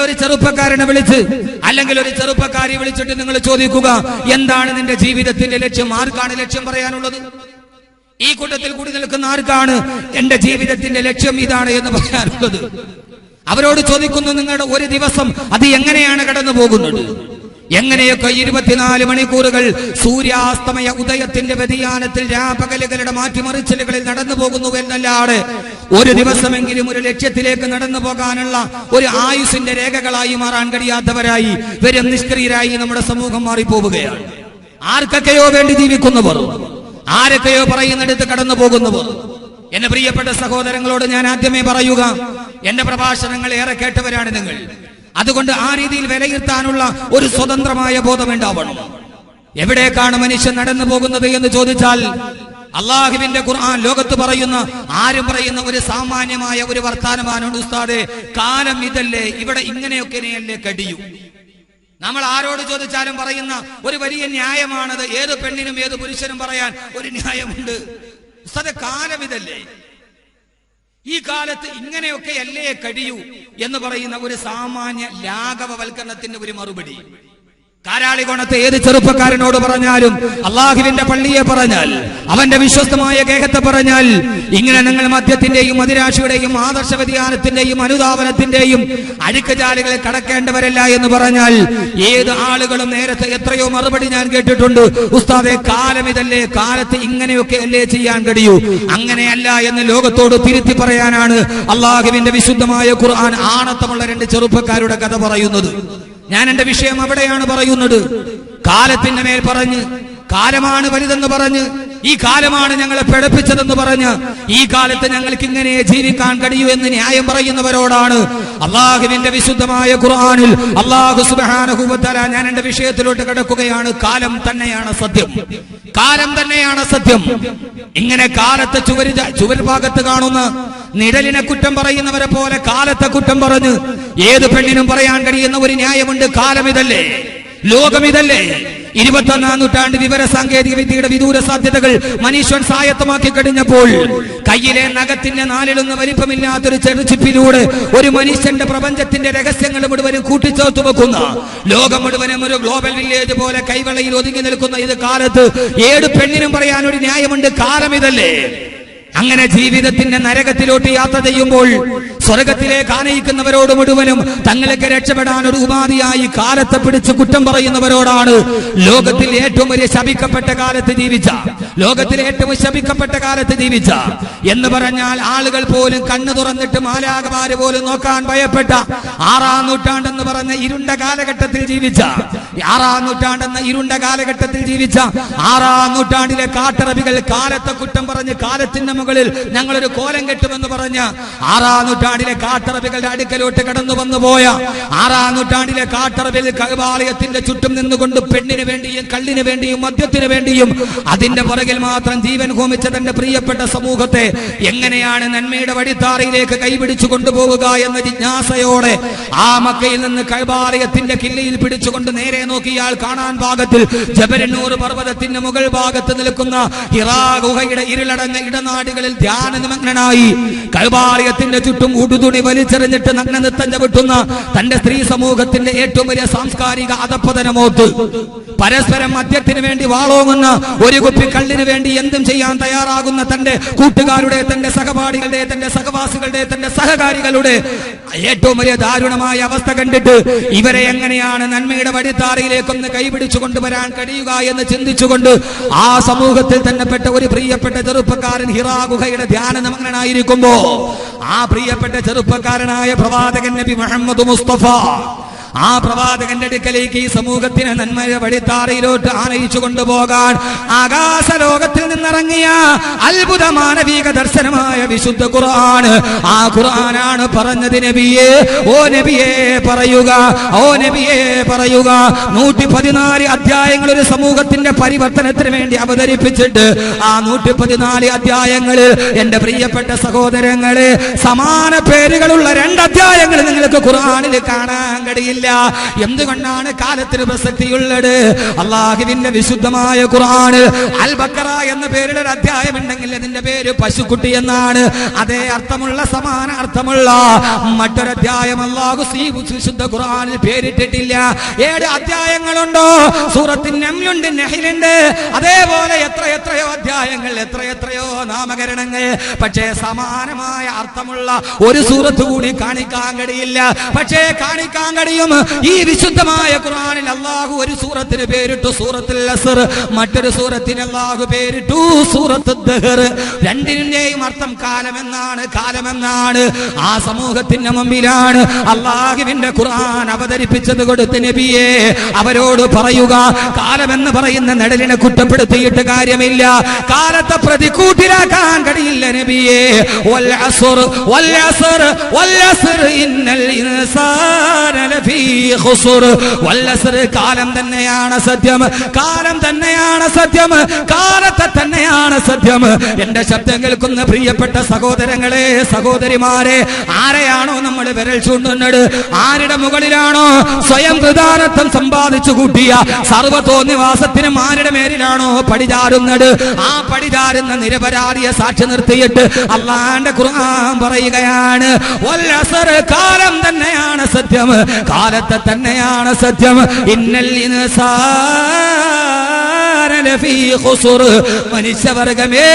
ഒരു ചെറുപ്പക്കാരനെ വിളിച്ച് അല്ലെങ്കിൽ ഒരു ചെറുപ്പക്കാരി വിളിച്ചിട്ട് നിങ്ങൾ ചോദിക്കുക, എന്താണ് നിന്റെ ജീവിതത്തിന്റെ ലക്ഷ്യം? ആർക്കാണ് ലക്ഷ്യം പറയാനുള്ളത്? ഈ കൂട്ടത്തിൽ കൂടി നിൽക്കുന്ന ആർക്കാണ് എന്റെ ജീവിതത്തിന്റെ ലക്ഷ്യം ഇതാണ് എന്ന് പറയാനുള്ളത്? അവരോട് ചോദിക്കുന്നു, നിങ്ങളുടെ ഒരു ദിവസം അത് എങ്ങനെയാണ് കടന്നു പോകുന്നത്? എങ്ങനെയൊക്കെ 24 മണിക്കൂറുകൾ സൂര്യാസ്തമയ ഉദയത്തിന്റെ വ്യതിയാനത്തിൽ രാപകലുകളുടെ മാറ്റിമറിച്ചലുകളിൽ നടന്നു പോകുന്നു എന്നല്ലാതെ ഒരു ദിവസമെങ്കിലും ഒരു ലക്ഷ്യത്തിലേക്ക് നടന്നു പോകാനുള്ള ഒരു ആയുസിന്റെ രേഖകളായി മാറാൻ കഴിയാത്തവരായി വരും നിഷ്ക്രിയരായി നമ്മുടെ സമൂഹം മാറിപ്പോവുകയാണ്. ആർക്കൊക്കെയോ വേണ്ടി ജീവിക്കുന്നവർ, ആരൊക്കെയോ പറയുന്നിടത്ത് കടന്നു പോകുന്നവർ. എന്റെ പ്രിയപ്പെട്ട സഹോദരങ്ങളോട് ഞാൻ ആദ്യമേ പറയുക, എന്റെ പ്രഭാഷണങ്ങൾ ഏറെ കേട്ടവരാണ് നിങ്ങൾ. അതുകൊണ്ട് ആ രീതിയിൽ വിലയിരുത്താനുള്ള ഒരു സ്വതന്ത്രമായ ബോധമുണ്ടാവണം. എവിടേക്കാണ് മനുഷ്യൻ നടന്നു പോകുന്നത് എന്ന് ചോദിച്ചാൽ, അള്ളാഹുവിന്റെ ഖുർആൻ ലോകത്ത് പറയുന്ന ആരും പറയുന്ന ഒരു സാമാന്യമായ ഒരു വർത്താനമാണ്, ഉസ്താദേ കാലം ഇതല്ലേ, ഇവിടെ ഇങ്ങനെയൊക്കെയല്ലേ കഴിയൂ. നമ്മൾ ആരോട് ചോദിച്ചാലും പറയുന്ന ഒരു വലിയ ന്യായമാണത്. ഏത് പെണ്ണിനും ഏത് പുരുഷനും പറയാൻ ഒരു ന്യായമുണ്ട്. ഉസ്താദേ കാലം ഇതല്ലേ, ഈ കാലത്ത് ഇങ്ങനെയൊക്കെയല്ലേ കഴിയൂ എന്ന് പറയുന്ന ഒരു സാമാന്യ ലാഘവവൽക്കരണത്തിന്റെ ഒരു മറുപടി. കാരാളികോണത്തെ ഏത് ചെറുപ്പക്കാരനോട് പറഞ്ഞാലും, അള്ളാഹുവിന്റെ പള്ളിയെ പറഞ്ഞാൽ, അവന്റെ വിശ്വസ്തമായ ഗേഹത്തെ പറഞ്ഞാൽ, ഇങ്ങനെ നിങ്ങൾ മദ്യത്തിന്റെയും മദിരാശിയുടെയും ആദർശ വ്യതിയാനത്തിന്റെയും അനുധാവനത്തിന്റെയും അഴുക്കുചാലുകളെ കടക്കേണ്ടവരല്ല എന്ന് പറഞ്ഞാൽ ഏത് ആളുകളും നേരത്തെ എത്രയോ മറുപടി ഞാൻ കേട്ടിട്ടുണ്ട്. ഉസ്താദേ കാലം ഇതല്ലേ, കാലത്ത് ഇങ്ങനെയൊക്കെ അല്ലേ ചെയ്യാൻ കഴിയൂ. അങ്ങനെയല്ല എന്ന് ലോകത്തോട് തിരുത്തി പറയാനാണ് അള്ളാഹുവിന്റെ വിശുദ്ധമായ ഖുർആൻ ആണത്തമുള്ള 2 ചെറുപ്പക്കാരുടെ കഥ പറയുന്നത്. ഞാൻ എന്റെ വിഷയം അവിടെയാണ് പറയുന്നത്. കാലത്തിന്റെ മേൽ പറഞ്ഞ്, കാലമാണ് വലുതെന്ന് പറഞ്ഞ്, ഈ കാലമാണ് ഞങ്ങളെ പിഴപ്പിച്ചതെന്ന് പറഞ്ഞ്, ഈ കാലത്ത് ഞങ്ങൾക്ക് ഇങ്ങനെ ജീവിക്കാൻ കഴിയൂ എന്ന് ന്യായം പറയുന്നവരോടാണ് അള്ളാഹുവിന്റെ വിശുദ്ധമായ ഖുർആനിൽ അള്ളാഹു സുബ്ഹാനഹു വ തആല, ഞാൻ എന്റെ വിഷയത്തിലോട്ട് കിടക്കുകയാണ്, കാലം തന്നെയാണ് സത്യം, കാലം തന്നെയാണ് സത്യം. ഇങ്ങനെ കാലത്തെ ചുവർ ഭാഗത്ത് കാണുന്ന നിഴലിനെ കുറ്റം പറയുന്നവരെ പോലെ കാലത്തെ കുറ്റം പറഞ്ഞ് ഏത് പെണ്ണിനും പറയാൻ കഴിയുന്ന ഒരു ന്യായമുണ്ട്, കാലം ഇതല്ലേ, ലോകം ഇതല്ലേ. 21ാം നൂറ്റാണ്ട് വിവര സാങ്കേതിക വിദ്യയുടെ വിദൂര സാധ്യതകൾ മനുഷ്യൻ സ്വായത്തമാക്കി കഴിഞ്ഞപ്പോൾ കയ്യിലെ നഖത്തിന്റെ നാലിലൊന്ന് വലിപ്പമില്ലാത്തൊരു ചെറുചിപ്പിലൂടെ ഒരു മനുഷ്യന്റെ പ്രപഞ്ചത്തിന്റെ രഹസ്യങ്ങൾ മുഴുവനും കൂട്ടിച്ചേർത്തു വെക്കുന്ന, ലോകം മുഴുവനും ഒരു ഗ്ലോബൽ വില്ലേജ് പോലെ കൈവെള്ളയിൽ ഒതുങ്ങി നിൽക്കുന്ന ഇത് കാലത്ത് ഏത് പെണ്ണിനും പറയാനൊരു ന്യായമുണ്ട്, കാലം ഇതല്ലേ. അങ്ങനെ ജീവിതത്തിന്റെ നരകത്തിലോട്ട് യാത്ര ചെയ്യുമ്പോൾ സ്വർഗത്തിലേക്ക് ആനയിക്കുന്നവരോട് മുഴുവനും തങ്ങൾക്ക് രക്ഷപ്പെടാൻ ഒരു ഉപാധിയായി കാലത്തെ പിടിച്ച് കുറ്റം പറയുന്നവരോടാണ് ലോകത്തിൽ ഏറ്റവും വലിയ ശപിക്കപ്പെട്ട കാലത്ത് ജീവിച്ച, ലോകത്തിലെ ഏറ്റവും ശപിക്കപ്പെട്ട കാലത്ത് ജീവിച്ച എന്ന് പറഞ്ഞാൽ ആളുകൾ പോലും കണ്ണു തുറന്നിട്ട് മാലാഖമാര് പോലും നോക്കാൻ ഭയപ്പെട്ട 6ാം നൂറ്റാണ്ടെന്ന് പറഞ്ഞ ഇരുണ്ട കാലഘട്ടത്തിൽ ജീവിച്ച, 6ാം നൂറ്റാണ്ടെന്ന ഇരുണ്ട കാലഘട്ടത്തിൽ ജീവിച്ച 6ാം നൂറ്റാണ്ടിലെ കാട്ടറബികൾ കാലത്തെ കുറ്റം പറഞ്ഞ് കാലത്തിന്റെ മുകളിൽ ഞങ്ങളൊരു കോലം കെട്ടുമെന്ന് പറഞ്ഞ 6ാം നൂറ്റാണ്ടിലെ കാട്ടറബികളുടെ അടുക്കലോട്ട് കടന്നു വന്നു പോയ 6ാം നൂറ്റാണ്ടിലെ കാട്ടറബിൽ കഅബാലയത്തിന്റെ ചുറ്റും നിന്നുകൊണ്ട് പെണ്ണിന് വേണ്ടിയും കള്ളിന് വേണ്ടിയും മദ്യത്തിന് വേണ്ടിയും അതിന്റെ പുറകിൽ മാത്രം ജീവൻ ഹോമിച്ച തന്റെ പ്രിയപ്പെട്ട സമൂഹത്തെ എങ്ങനെയാണ് നന്മയുടെ വഴിത്താറയിലേക്ക് കൈപിടിച്ചു കൊണ്ടുപോവുക എന്ന ജിജ്ഞാസയോടെ ആ മക്കയിൽ നിന്ന് കഅബാലയത്തിന്റെ കില്ലയിൽ പിടിച്ചുകൊണ്ട് നേരെ നോക്കിയാൽ കാണാൻ ഭാഗത്തിൽ ജബലന്നൂർ പർവ്വതത്തിന്റെ മുകൾ ഭാഗത്ത് നിൽക്കുന്ന ഹിറാ ഗുഹയുടെ ഇരുളടഞ്ഞ ഇടനാടുകളിൽ ധ്യാന നിമഗ്നനായി കഅബാലയത്തിന്റെ ചുറ്റും ഉടുതുണി വലിച്ചെറിഞ്ഞിട്ട് നഗ്ന നൃത്തം ചവിട്ടുന്ന തന്റെ സ്ത്രീ സമൂഹത്തിന്റെ ഏറ്റവും വലിയ സാംസ്കാരിക അധപ്പതനമോത്ത് പരസ്പരം മദ്യത്തിന് വേണ്ടി വാളോങ്ങുന്ന, ഒരു കുപ്പി കള്ളിന് വേണ്ടി എന്തും ചെയ്യാൻ തയ്യാറാകുന്ന തന്റെ കൂട്ടുകാരുടെ, തന്റെ സഹപാഠികളുടെ, തന്റെ സഹവാസികളുടെ, തന്റെ സഹകാരികളുടെ ഏറ്റവും വലിയ ദാരുണമായ അവസ്ഥ കണ്ടിട്ട് ഇവരെ എങ്ങനെയാണ് നന്മയുടെ വഴിത്താറയിലേക്കൊന്ന് കൈപിടിച്ചു കൊണ്ടുവരാൻ കഴിയുക എന്ന് ചിന്തിച്ചുകൊണ്ട് ആ സമൂഹത്തിൽ തന്നെ പെട്ട ഒരു പ്രിയപ്പെട്ട ചെറുപ്പക്കാരൻ ഹിറാ ഗുഹയുടെ ധ്യാന നിമഗ്നനായിരിക്കുമ്പോ ആ പ്രിയപ്പെട്ട ചെറുപ്പക്കാരനായ പ്രവാചകൻ നബി മുഹമ്മദ് മുസ്തഫ ആ പ്രവാചകന്റെ അടുക്കലേക്ക് ഈ സമൂഹത്തിന് നന്മയുടെ വഴിത്താറയിലോട്ട് ആനയിച്ചു കൊണ്ടുപോകാൻ ആകാശ ലോകത്തിൽ നിന്നിറങ്ങിയ അത്ഭുത മാനവിക ദർശനമായ വിശുദ്ധ ഖുർആൻ, ആ ഖുർആനാണ് പറഞ്ഞത്, നബിയേ, ഓ നബിയേ പറയുക, ഓ നബിയേ പറയുക. 114 അധ്യായങ്ങൾ ഒരു സമൂഹത്തിന്റെ പരിവർത്തനത്തിന് വേണ്ടി അവതരിപ്പിച്ചിട്ട് ആ 114 അധ്യായങ്ങളിൽ എന്റെ പ്രിയപ്പെട്ട സഹോദരങ്ങളെ സമാന പേരുകളുള്ള 2 അധ്യായങ്ങൾ നിങ്ങൾക്ക് ഖുർആനിൽ കാണാൻ കഴിയില്ല. പ്രസക്തിയില്ല. എന്തുകൊണ്ടാണ് കാലത്തിന് പ്രസക്തിയുള്ളത്? അള്ളാഹുവിന്റെ വിശുദ്ധമായ ഖുർആൻ അൽ ബഖറ എന്ന പേരിൽ ഒരു അധ്യായം ഉണ്ടെങ്കിൽ അതിന്റെ പേര് പശുക്കുട്ടി എന്നാണ്. അതേ അർത്ഥമുള്ള സമാന അർത്ഥമുള്ള മറ്റൊരു അധ്യായം അള്ളാഹു വിശുദ്ധ ഖുർആനിൽ പേരിട്ടിട്ടില്ല. 7 അധ്യായങ്ങളുണ്ടോ? സൂറത്തുൻ നംലുണ്ട്, നഹ്ലുണ്ട്, അതേപോലെ എത്രയോ അധ്യായങ്ങൾ, എത്രയോ നാമകരണങ്ങൾ. പക്ഷേ സമാനമായ അർത്ഥമുള്ള ഒരു സൂറത്ത് കൂടി കാണിക്കാൻ കഴിയില്ല. പക്ഷേ കാണിക്കാൻ കഴിയും. ഈ വിശുദ്ധമായ ഖുർആനിൽ അള്ളാഹു ഒരു സൂറത്തിന് പേരിട്ടു സൂറത്തുൽ അസ്ർ, മറ്റൊരു സൂറത്തിന് അള്ളാഹു പേരിട്ടു സൂറത്തുൽ ദഹർ. രണ്ടിന്റെയും അർത്ഥം കാലമെന്നാണ്. ആ സമൂഹത്തിന്റെ മുമ്പിലാണ് അള്ളാഹുവിന്റെ ഖുർആൻ അവതരിപ്പിച്ചത് കൊടുത്ത് നബിയെ അവരോട് പറയുക, കാലമെന്ന് പറയുന്ന നെടലിനെ കുറ്റപ്പെടുത്തിയിട്ട് കാര്യമില്ല, കാലത്തെ പ്രതികൂട്ടിലാക്കാൻ കഴിയില്ല നബിയെ. വൽ അസ്ർ വൽ അസ്ർ വൽ അസ്ർ ഇന്നൽ ഇൻസാന ലഫീ ഖുസ്ർ. വൽ അസ്ർ കാലം തന്നെയാണ് സത്യം, കാലം തന്നെയാണ് സത്യം, കാലത്തെ തന്നെയാണ് സത്യം. എന്റെ ശബ്ദം കേൾക്കുന്ന പ്രിയപ്പെട്ട സഹോദരങ്ങളെ, സഹോദരിമാരെ, ആരെയാണോ നമ്മൾ വിരൽ ചൂണ്ടുന്നത്, ആരുടെ മുകളിലാണോ സ്വയം പ്രധാനത്വം സമ്പാദിച്ചു കൂട്ടിയ സർവ്വതോന്നിവാസത്തിനും ആരുടെ മേലിലാണോ പടിചാരുന്നത്, ആ പടിചാരുന്ന നിരപരാധിയെ സാക്ഷി നിർത്തിയിട്ട് അള്ളാന്റെ ഖുർആൻ പറയുകയാണ്, വൽ അസ്ർ കാലം തന്നെയാണ് സത്യം, കാലത്തെ തന്നെയാണ് സത്യം. ഇന്നൽ ഇൻസാന ലഫീ ഖുസ്ർ. മനുഷ്യവർഗമേ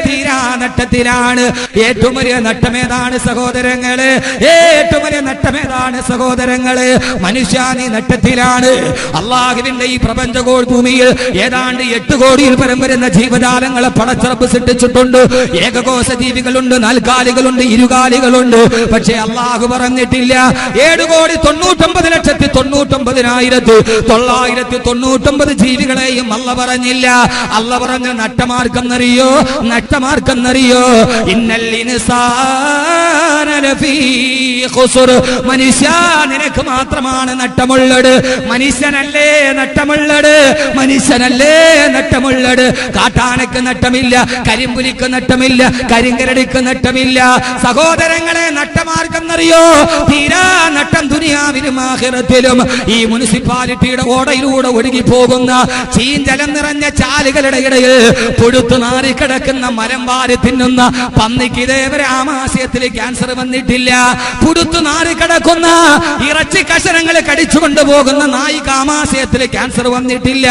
തീരാ നട്ടത്തിലാണ്. ഏറ്റവും വലിയ നട്ടമേതാണ് സഹോദരങ്ങളെ? ഏറ്റവും വലിയ നട്ടമേതാണ് സഹോദരങ്ങളെ? മനുഷ്യ നീ നട്ടത്തിലാണ്. അള്ളാഹുവിന്റെ ഈ പ്രപഞ്ചകോൾ ഭൂമിയിൽ ഏതാണ്ട് 8 കോടിയിൽ പരം വരുന്ന ജീവജാലങ്ങളെ പടച്ചിറപ്പ് സൃഷ്ടിച്ചിട്ടുണ്ട്. ഏകകോശ ജീവികളുണ്ട്, നാൽക്കാലികളുണ്ട്, ഇരുകാലികളുണ്ട്. പക്ഷേ അള്ളാഹു പറഞ്ഞിട്ടില്ല 7,99,999,999 ജീവികളെയും അല്ല പറഞ്ഞില്ല. അല്ല പറഞ്ഞ നട്ടമാർക്കെന്നറിയോ? ഇന്നൽ ഇൻസാന ലഫീ ഖുസ്ർ. മനുഷ്യ നിനക്ക് മാത്രമാണ് നട്ടമുള്ളത്. മനുഷ്യനല്ലേ നട്ടമുള്ളത്. കാട്ടാനക്ക് നട്ടമില്ല, കരിമ്പുലിക്ക് നട്ടമില്ല, കരിങ്കരടിക്ക് നട്ടമില്ല. സഹോദരങ്ങളെ, നട്ടമാർക്കെന്നറിയോ? തീരാ നട്ടം ദുനിയാവിലും ആഖിറത്തിലും. ഈ മുനിസിപ്പാലിറ്റിയുടെ ഓടയിലൂടെ ഒഴുകി പോകുന്ന ചീഞ്ചലം നിറഞ്ഞ ചാലുകളുടെ ഇടയിൽ പുഴുത്തു നാറിക്കിടക്കുന്ന മരം വാരി തിന്നുന്ന പന്നിക്ക് ഇതേവരെ ആമാശയത്തിൽ ക്യാൻസർ വന്നിട്ടില്ല. പുഴുത്തു നാറിക്കിടക്കുന്ന ഇറച്ചി കഷണങ്ങൾ കടിച്ചുകൊണ്ട് പോകുന്ന നായിക്ക് ആമാശയത്തിൽ ക്യാൻസർ വന്നിട്ടില്ല.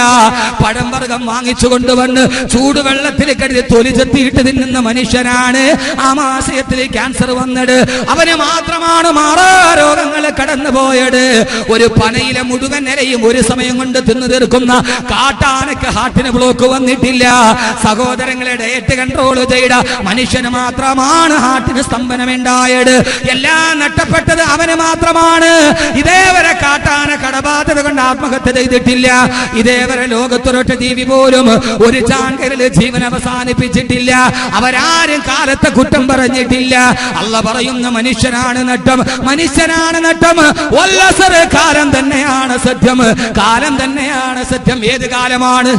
പഴം വർഗം വാങ്ങിച്ചു കൊണ്ടുവന്ന് ചൂടുവെള്ളത്തിൽ കരുതി തൊലി ചെത്തിയിട്ട് തിന്നുന്ന മനുഷ്യനാണ് ആമാശയത്തിൽ ക്യാൻസർ വന്നത്. അവന് മാത്രമാണ് മാറാ രോഗങ്ങൾ കടന്നു പോയത്. ഒരു പനയിലെ മുഴുവൻ നിരയും ഒരു സമയം കൊണ്ട് തിന്നു തീർക്കുന്ന കാട്ടാനക്ക് ഹാർട്ടിന് ബ്ലോക്ക് വന്നിട്ടില്ല. സഹോദരങ്ങളെ, ഡയറ്റ് കൺട്രോൾ ചെയ്ത മനുഷ്യന് മാത്രമാണ് ഹാർട്ടിന് സ്തംഭനമുണ്ടായത്. എല്ലാം നഷ്ടപ്പെട്ടത് അവന് മാത്രമാണ്. ഇതേവരെ കാട്ടാന കടബാധ്യത കൊണ്ട് ആത്മഹത്യ ചെയ്തിട്ടില്ല. ഇതേവരെ ലോകത്തൊരൊറ്റ ജീവി പോലും ഒരു ചാങ്കലിൽ ജീവൻ അവസാനിപ്പിച്ചിട്ടില്ല. അവരാരും കാലത്തെ കുറ്റം പറഞ്ഞിട്ടില്ല. അല്ല പറയുന്ന മനുഷ്യനാണ് നട്ടം. വൽ അസ്ർ കാലം തന്നെയാണ് സത്യം. ഏത് കാലമാണ്?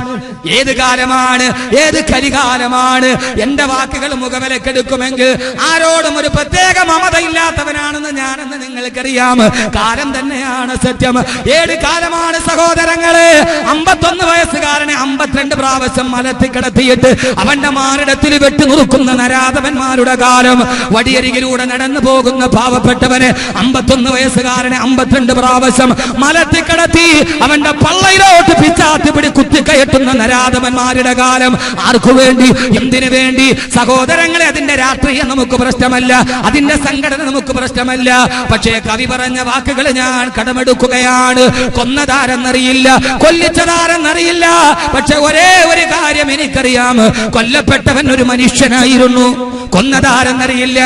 ഏത് കരികാലമാണ്? എന്റെ വാക്കുകൾ മുഖവിലക്കെടുക്കുമെങ്കിൽ ആരോടും ഒരു പ്രത്യേക മമതയില്ലാത്തവനാണെന്ന് ഞാനെന്ന് നിങ്ങൾക്കറിയാം. കാലം തന്നെയാണ് സത്യം. ഏത് കാലമാണ് സഹോദരങ്ങളെ? 51 വയസ്സുകാരനെ 52 പ്രാവശ്യം മലത്തി കിടത്തിയിട്ട് അവന്റെ മാറിടത്തിൽ വെട്ടി നുറുക്കുന്ന നരാധവന്മാരുടെ കാലം. വടിയരികിലൂടെ നടന്നു പോകുന്ന പാവപ്പെട്ടവനെ 51 വയസ്സുകാരനെ 52 പ്രാവശ്യം മലത്തി കിടത്തി അവന്റെ പള്ളയിലോട്ട് പിച്ചാത്തി പിടി കുത്തിക്കയറ്റുന്ന നരാധവന്മാരുടെ കാലം. ആർക്കു വേണ്ടി? എന്തിനു വേണ്ടി? സഹോദരങ്ങളെ, അതിന്റെ രാഷ്ട്രീയം നമുക്ക് പ്രശ്നമല്ല, അതിന്റെ സംഘടന നമുക്ക് പ്രശ്നമല്ല. പക്ഷേ കവി പറഞ്ഞ വാക്കുകൾ ഞാൻ കടമെടുക്കുകയാണ്. കൊന്നതാരെന്നറിയില്ല, കൊല്ലിച്ചതാരെന്നറിയില്ല. പക്ഷെ ഒരേ ഒരു കാര്യം എനിക്കറിയാം, കൊല്ലപ്പെട്ടവൻ ഒരു മനുഷ്യനായിരുന്നു. കൊന്നതാരെന്നറിയില്ല.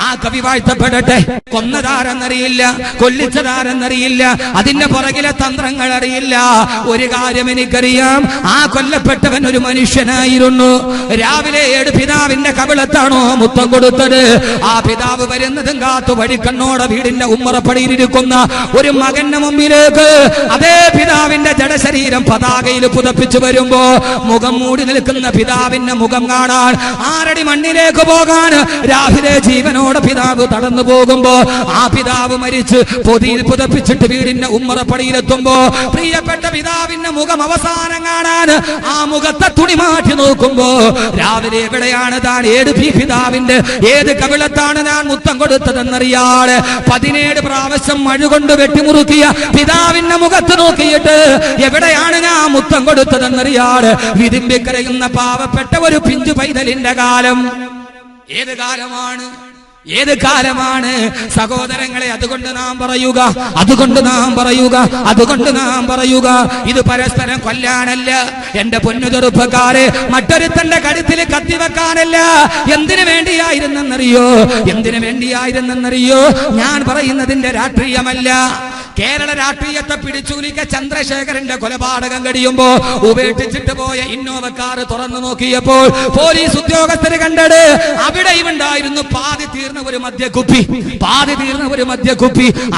ആ കവി വാഴ്ത്തപ്പെടട്ടെ. കൊന്നതാരെന്നറിയില്ല, കൊല്ലിച്ചതാരെന്നറിയില്ല, അതിന്റെ പുറകിലെ തന്ത്രങ്ങൾ അറിയില്ല. ഒരു കാര്യം എനിക്കറിയാം, ആ കൊല്ലപ്പെട്ടവൻ ഒരു മനുഷ്യനായിരുന്നു. രാവിലെ 7 പിതാവിന്റെ കവിളത്താണോ മുത്തം കൊടുത്തത്. ആ പിതാവ് വരുന്നതും കാത്തു വഴിക്കണ്ണോടെ വീടിന്റെ ഉമ്മറപ്പടിയിലിരിക്കുന്ന ഒരു മകന്റെ മുമ്പിലേക്ക് അതേ പിതാവിന്റെ ജഡശരീരം പതാകയിൽ പുതപ്പിച്ചു വരുമ്പോ മുഖം മൂടി നിൽക്കുന്ന പിതാവിന്റെ മുഖം കാണാൻ 6 അടി മണ്ണിലേക്ക് പോകാൻ പോകാൻ രാവിലെ ജീവനോടെ പിതാവ് തടന്നു പോകുമ്പോ ആ പിതാവ് മരിച്ച് പൊതിയിൽ പുതപ്പിച്ചിട്ട് വീടിന്റെ ഉമ്മറപ്പടിയിലെത്തുമ്പോ പ്രിയപ്പെട്ട പിതാവിന്റെ മുഖം അവസാനം കാണാൻ ആ മുഖത്തെ തുണി മാറ്റി നോക്കുമ്പോ രാവിലെ എവിടെയാണ് താൻ ഏത് പിതാവിന്റെ ഏത് കവിളത്താണ് ഞാൻ മുത്തം കൊടുത്തതെന്നറിയാതെ 17 പ്രാവശ്യം മഴ കൊണ്ട് വെട്ടിമുറുക്കിയ പിതാവിന്റെ മുഖത്ത് നോക്കിയിട്ട് എവിടെയാണ് ഞാൻ മുത്തം കൊടുത്തതെന്നറിയാതെ വിതുമ്പിക്കരയുന്ന പാവപ്പെട്ട ഒരു പിഞ്ചു പൈതലിന്റെ കാലം. ഏത് കാലമാണ്? ഏത് കാലമാണ് സഹോദരങ്ങളെ? അതുകൊണ്ട് നാം പറയുക ഇത് പരസ്പരം കൊല്ലാനല്ല, എന്റെ പൊന്നു ചെറുപ്പക്കാരെ, മറ്റൊരുത്തന്റെ കഴുത്തിൽ കത്തിവെക്കാനല്ല. എന്തിനു വേണ്ടിയായിരുന്നെന്നറിയോ? ഞാൻ പറയുന്നതിന്റെ രാഷ്ട്രീയമല്ല. കേരള രാഷ്ട്രീയത്തെ പിടിച്ചുലിക്ക ചന്ദ്രശേഖരന്റെ കൊലപാതകം കഴിയുമ്പോ ഉപേക്ഷിച്ചിട്ട് പോയ ഇന്നോവക്കാർ തുറന്നു നോക്കിയപ്പോൾ പോലീസ് ഉദ്യോഗസ്ഥര് കണ്ടത് അവിടെയും ഉണ്ടായിരുന്നു പാതി തീർന്ന ഒരു മദ്യക്കുപ്പി.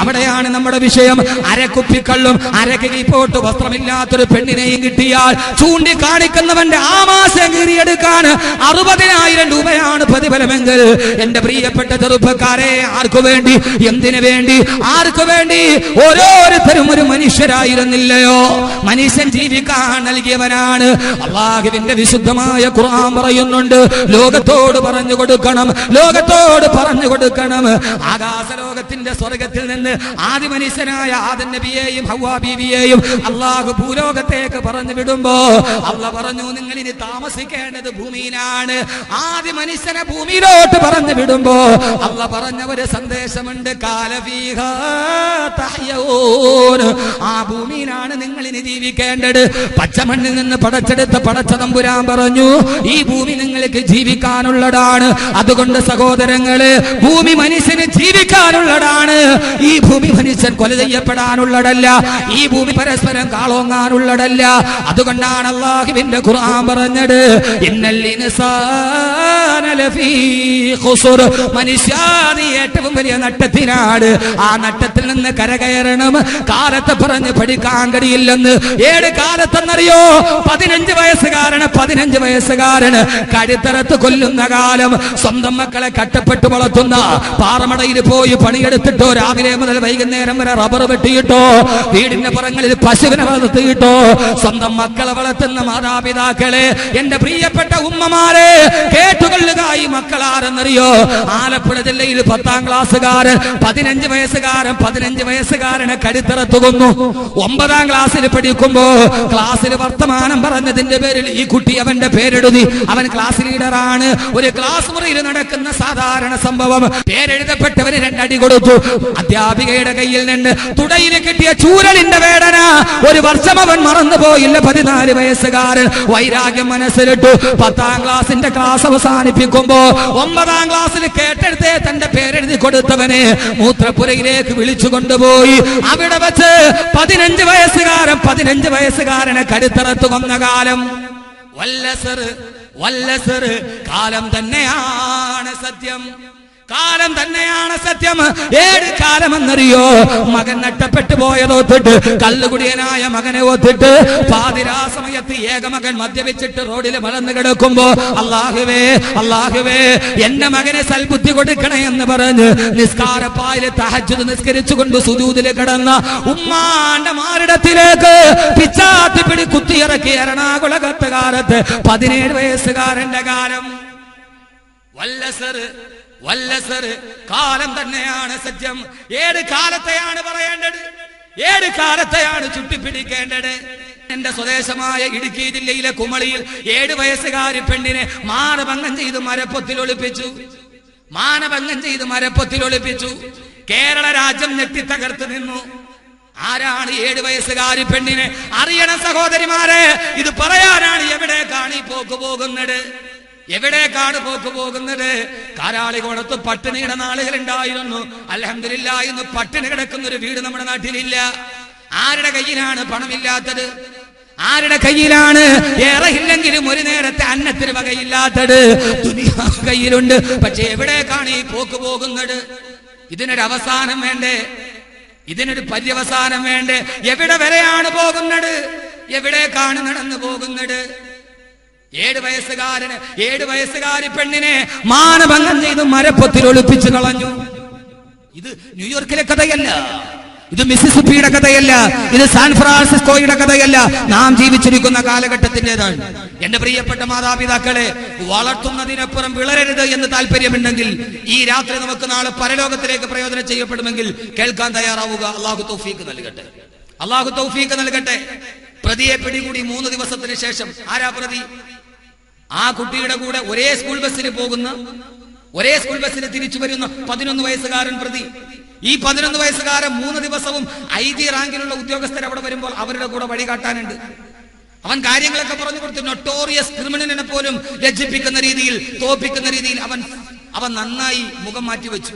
അവിടെയാണ് നമ്മുടെ വിഷയം. അരക്കുപ്പിക്കള്ളും അരക്കിപ്പോട്ട് വസ്ത്രമില്ലാത്തൊരു പെണ്ണിനെയും കിട്ടിയാൽ ചൂണ്ടിക്കാണിക്കുന്നവന്റെ ആമാശം കീറിയെടുക്കാൻ 60,000 രൂപയാണ് പ്രതിഫലമെങ്കിൽ എന്റെ പ്രിയപ്പെട്ട ചെറുപ്പക്കാരെ, ആർക്കു വേണ്ടി, എന്തിനു വേണ്ടി, ആർക്കു വേണ്ടി? ഓരോരുത്തരും ഒരു മനുഷ്യരായിരുന്നില്ലയോ? മനുഷ്യൻ ജീവിക്കാൻ നൽകിയവനാണ്. അല്ലാഹുവിന്റെ വിശുദ്ധമായ ഖുർആൻ പറയുന്നുണ്ട്, ലോകത്തോട് പറഞ്ഞു കൊടുക്കണം. ആകാശലോകത്തിന്റെ സ്വർഗത്തിൽ നിന്ന് ആദ്യ മനുഷ്യനായ ആദം നബിയെയും ഹവ്വാ ബീവിയെയും അല്ലാഹു ഭൂലോകത്തേക്ക് പറഞ്ഞു വിടുമ്പോ അല്ലാഹ് പറഞ്ഞു, നിങ്ങൾ ഇനി താമസിക്കേണ്ടത് ഭൂമിയിലാണ്. ആദ്യ മനുഷ്യനെ ഭൂമിയിലോട്ട് പറഞ്ഞു വിടുമ്പോ അല്ലാഹ് പറഞ്ഞ ഒരു സന്ദേശമുണ്ട്, കാലഫീഹാ തഹ്യഊൻ. ആ ഭൂമിയിലാണ് നിങ്ങൾ ഇനി ജീവിക്കേണ്ടത്. പച്ചമണ്ണിൽ നിന്ന് പടച്ചെടുത്ത പടച്ച തമ്പുരാൻ പറഞ്ഞു, ഈ ഭൂമി നിങ്ങൾക്ക് ജീവിക്കാനുള്ളതാണ്. അതുകൊണ്ട് സഹോദരങ്ങളെ, ഭൂമി മനുഷ്യന് ജീവിക്കാനുള്ളതാണ്. ഈ ഭൂമി മനുഷ്യൻ കൊല ചെയ്യപ്പെടാനുള്ളതല്ല. ഈ ഭൂമി പരസ്പരം കാളോങ്ങാനുള്ളതല്ല. അതുകൊണ്ടാണ് അല്ലാഹുവിന്റെ ഖുർആൻ പറഞ്ഞത്, ഇന്നൽ ഇൻസാന ലഫീ ഖുസ്ർ. മനുഷ്യ, നീ ഏറ്റവും വലിയ നട്ടത്തിനാണ്. ആ നട്ടത്തിൽ നിന്ന് കരകയറണം. കാലത്തെ പറഞ്ഞ് പഠിക്കാൻ കഴിയില്ലെന്ന്. 7 കാലത്തെന്നറിയോ? 15 വയസ്സുകാരന് കഴുത്തറത്ത് കൊല്ലുന്ന കാലം. സ്വന്തം മക്കളെ കട്ടപ്പെട്ട് വളർത്തുന്ന, പാറമടയിൽ പോയി പണിയെടുത്തിട്ടോ, രാവിലെ മുതൽ വൈകുന്നേരം വരെ റബ്ബർ വെട്ടിയിട്ടോ, വീടിന്റെ പുറങ്ങളിൽ പശുവിനെ വളർത്തിയിട്ടോ, സ്വന്തം മക്കളെ വളർത്തുന്ന മാതാപിതാക്കളെ, എന്റെ പ്രിയപ്പെട്ട ഉമ്മമാരെ കേട്ടുകൊള്ളുക. ഈ മക്കളാരെന്നറിയോ? ആലപ്പുഴ ജില്ലയിൽ 10ാം ക്ലാസ്സുകാരൻ 15 വയസ്സുകാരനെ കഴുത്തറത്തുകൊന്നു. 9ാം ക്ലാസ്സിൽ പഠിക്കുമ്പോ ക്ലാസ്സിൽ വർത്തമാനം പറഞ്ഞതിന്റെ പേരിൽ ഈ കുട്ടി അവന്റെ പേരെഴുതി. അവൻ ക്ലാസ് ലീഡറാണ്. ഒരു ക്ലാസ് മുറിയിൽ നടക്കുന്ന സാധാരണ സംഭവം. പേരെഴുതപ്പെട്ടവന് 2 അടി കൊടുത്തു. അധ്യാപികയുടെ കയ്യിൽ നിന്ന് തുടയിൽ കിട്ടിയ ചൂരലിന്റെ വേദന 1 വർഷം അവൻ മറന്നുപോയില്ല. 14 വയസ്സുകാരൻ വൈരാഗ്യം മനസ്സിലിട്ടു. 10ാം ക്ലാസിന്റെ ക്ലാസ് അവസാനിപ്പിക്കുമ്പോ 9ാം ക്ലാസ്സിൽ കേട്ടെടുത്തേ തന്റെ പേരെഴുതി കൊടുത്തവനെ മൂത്രപ്പുരയിലേക്ക് വിളിച്ചു കൊണ്ടുപോയി. അവിടെ വെച്ച് 15 വയസ്സുകാരനെ കരുത്തറത്ത് വന്ന കാലം. വല്ലസർ കാലം തന്നെയാണ് സത്യം. 7 കാലമെന്നറിയോ? മകൻ നഷ്ടപ്പെട്ടു പോയതോത്തിട്ട്, കല്ലുകുടിയനായ മകനെ ഓത്തിട്ട്, പാതിരാ സമയത്ത് ഏകമകൻ മദ്യപിച്ചിട്ട് റോഡിൽ മലന്ന് കിടക്കുമ്പോ അല്ലാഹുവേ എന്റെ മകനെ സൽബുദ്ധി കൊടുക്കണേ എന്ന് പറഞ്ഞ് നിസ്കാരപ്പായിൽ തഹജ്ജുദ് നിസ്കരിച്ചുകൊണ്ട് സുജൂദിൽ കിടന്ന ഉമ്മാന്റെ മാറിടത്തിലേക്ക് പിച്ചാത്തി പിടി കുത്തിയിറക്കി എറണാകുളത്തെ കാലത്ത് 17 വയസ്സുകാരന്റെ കാലം. വല്ലസർ കാലം തന്നെയാണ് സത്യം. 7 കാലത്തെയാണ് പറയേണ്ടത്. 7 കാലത്തെയാണ് ചുട്ടിപ്പിടിക്കേണ്ടത്. എന്റെ സ്വദേശമായ ഇടുക്കി ജില്ലയിലെ കുമളിയിൽ 7 വയസ്സുകാരി പെണ്ണിനെ മാനഭംഗം ചെയ്ത് മരപ്പൊത്തിൽ ഒളിപ്പിച്ചു. കേരള രാജ്യം ഞെട്ടിത്തകർത്ത് നിന്നു. ആരാണ് 7 വയസ്സുകാരി പെണ്ണിനെ? അറിയണം സഹോദരിമാരെ, ഇത് പറയാനാണ് എവിടേക്കാണ് ഈ പോക്ക് പോകുന്നത്. കാരാളികോടത്ത് പട്ടിണിയുടെ നാളുകൾ ഉണ്ടായിരുന്നു. അൽഹംദുലില്ലാഹ്, ഇന്ന് പട്ടിണി കിടക്കുന്ന ഒരു വീട് നമ്മുടെ നാട്ടിലില്ല. ആരുടെ കയ്യിലാണ് പണമില്ലാത്തത്? ആരുടെ കയ്യിലാണ് ഏറെ ഇല്ലെങ്കിലും ഒരു നേരത്തെ അന്നത്തിന് വകയില്ലാത്തത്? ദുനിയാവ് കയ്യിലുണ്ട്. പക്ഷെ എവിടേക്കാണ് ഈ പോക്ക് പോകുന്നത്? ഇതിനൊരു അവസാനം വേണ്ടേ? ഇതിനൊരു പര്യവസാനം വേണ്ടേ? എവിടെ വരെയാണ് പോകുന്നത്? എവിടേക്കാണ് നടന്നു പോകുന്നത്? 7 വയസ്സുകാരി പെണ്ണിനെ മാനഭംഗം ചെയ്ത് മരപ്പൊത്തിൽ ഒളിപ്പിച്ചു കളഞ്ഞു. ഇത് ന്യൂയോർക്കിലെ കഥയല്ല, ഇത് മിസിസിപ്പിയുടെ കഥയല്ല, ഇത് സാൻ ഫ്രാൻസിസ്കോയുടെ കഥയല്ല, നാം ജീവിച്ചിരിക്കുന്ന കാലഘട്ടത്തിൻ്റെതാണ്. എന്റെ പ്രിയപ്പെട്ട മാതാപിതാക്കളെ, വളർത്തുന്നതിനപ്പുറം വിളരരുത് എന്ന് താല്പര്യമുണ്ടെങ്കിൽ ഈ രാത്രി നമുക്ക് നാളെ പരലോകത്തിലേക്ക് പ്രയോജനം ചെയ്യപ്പെടുമെങ്കിൽ കേൾക്കാൻ തയ്യാറാവുക. അള്ളാഹു തൗഫീഖ് നൽകട്ടെ, അള്ളാഹു തൗഫീഖ് നൽകട്ടെ. പ്രതിയെ പിടികൂടി 3 ദിവസത്തിന് ശേഷം. ആരാ പ്രതി? ആ കുട്ടിയുടെ കൂടെ ഒരേ സ്കൂൾ ബസ്സിന് പോകുന്ന, ഒരേ സ്കൂൾ ബസ്സിന് തിരിച്ചു വരുന്ന 11 വയസ്സുകാരൻ പ്രതി. ഈ 11 വയസ്സുകാരൻ 3 ദിവസവും IG റാങ്കിലുള്ള ഉദ്യോഗസ്ഥർ അവിടെ വരുമ്പോൾ അവരുടെ കൂടെ വഴികാട്ടാനുണ്ട്. അവൻ കാര്യങ്ങളൊക്കെ പറഞ്ഞു കൊടുത്തു. നൊട്ടോറിയസ് ക്രിമിനലിനെ പോലും ലജ്ജിപ്പിക്കുന്ന രീതിയിൽ, തോപ്പിക്കുന്ന രീതിയിൽ അവൻ നന്നായി മുഖം മാറ്റിവെച്ചു.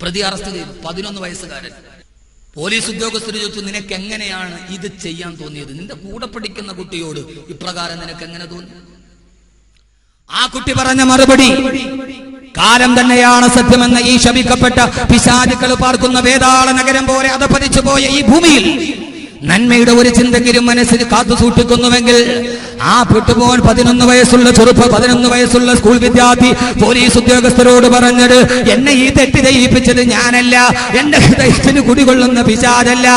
പ്രതി അറസ്റ്റ് ചെയ്തു. 11 വയസ്സുകാരൻ. പോലീസ് ഉദ്യോഗസ്ഥർ ചോദിച്ചു, നിനക്ക് എങ്ങനെയാണ് ഇത് ചെയ്യാൻ തോന്നിയത്? നിന്റെ കൂടെ പഠിക്കുന്ന കുട്ടിയോട് ഇപ്രകാരം നിനക്ക് എങ്ങനെ തോന്നി? ആ കുട്ടി പറഞ്ഞ മറുപടി, കാലം തന്നെയാണ് സത്യമെന്ന ഈ ശപിക്കപ്പെട്ട പിശാചുക്കൾ പാർക്കുന്ന വേതാള നഗരം പോലെ അധപതിച്ചു പോയ ഈ ഭൂമിയിൽ നന്മയുടെ ഒരു ചിന്തെങ്കിലും മനസ്സിൽ കാത്തു സൂക്ഷിക്കുന്നുവെങ്കിൽ ആ പെട്ടുപോൻ 11 വയസ്സുള്ള സ്കൂൾ വിദ്യാർത്ഥി പോലീസ് ഉദ്യോഗസ്ഥരോട് പറഞ്ഞത്, എന്നെ ഈ തെറ്റ് ചെയ്യിപ്പിച്ചത് ഞാനല്ല, എന്റെ ഹൃദയത്തിന് കുടികൊള്ളുന്ന പിശാചല്ല,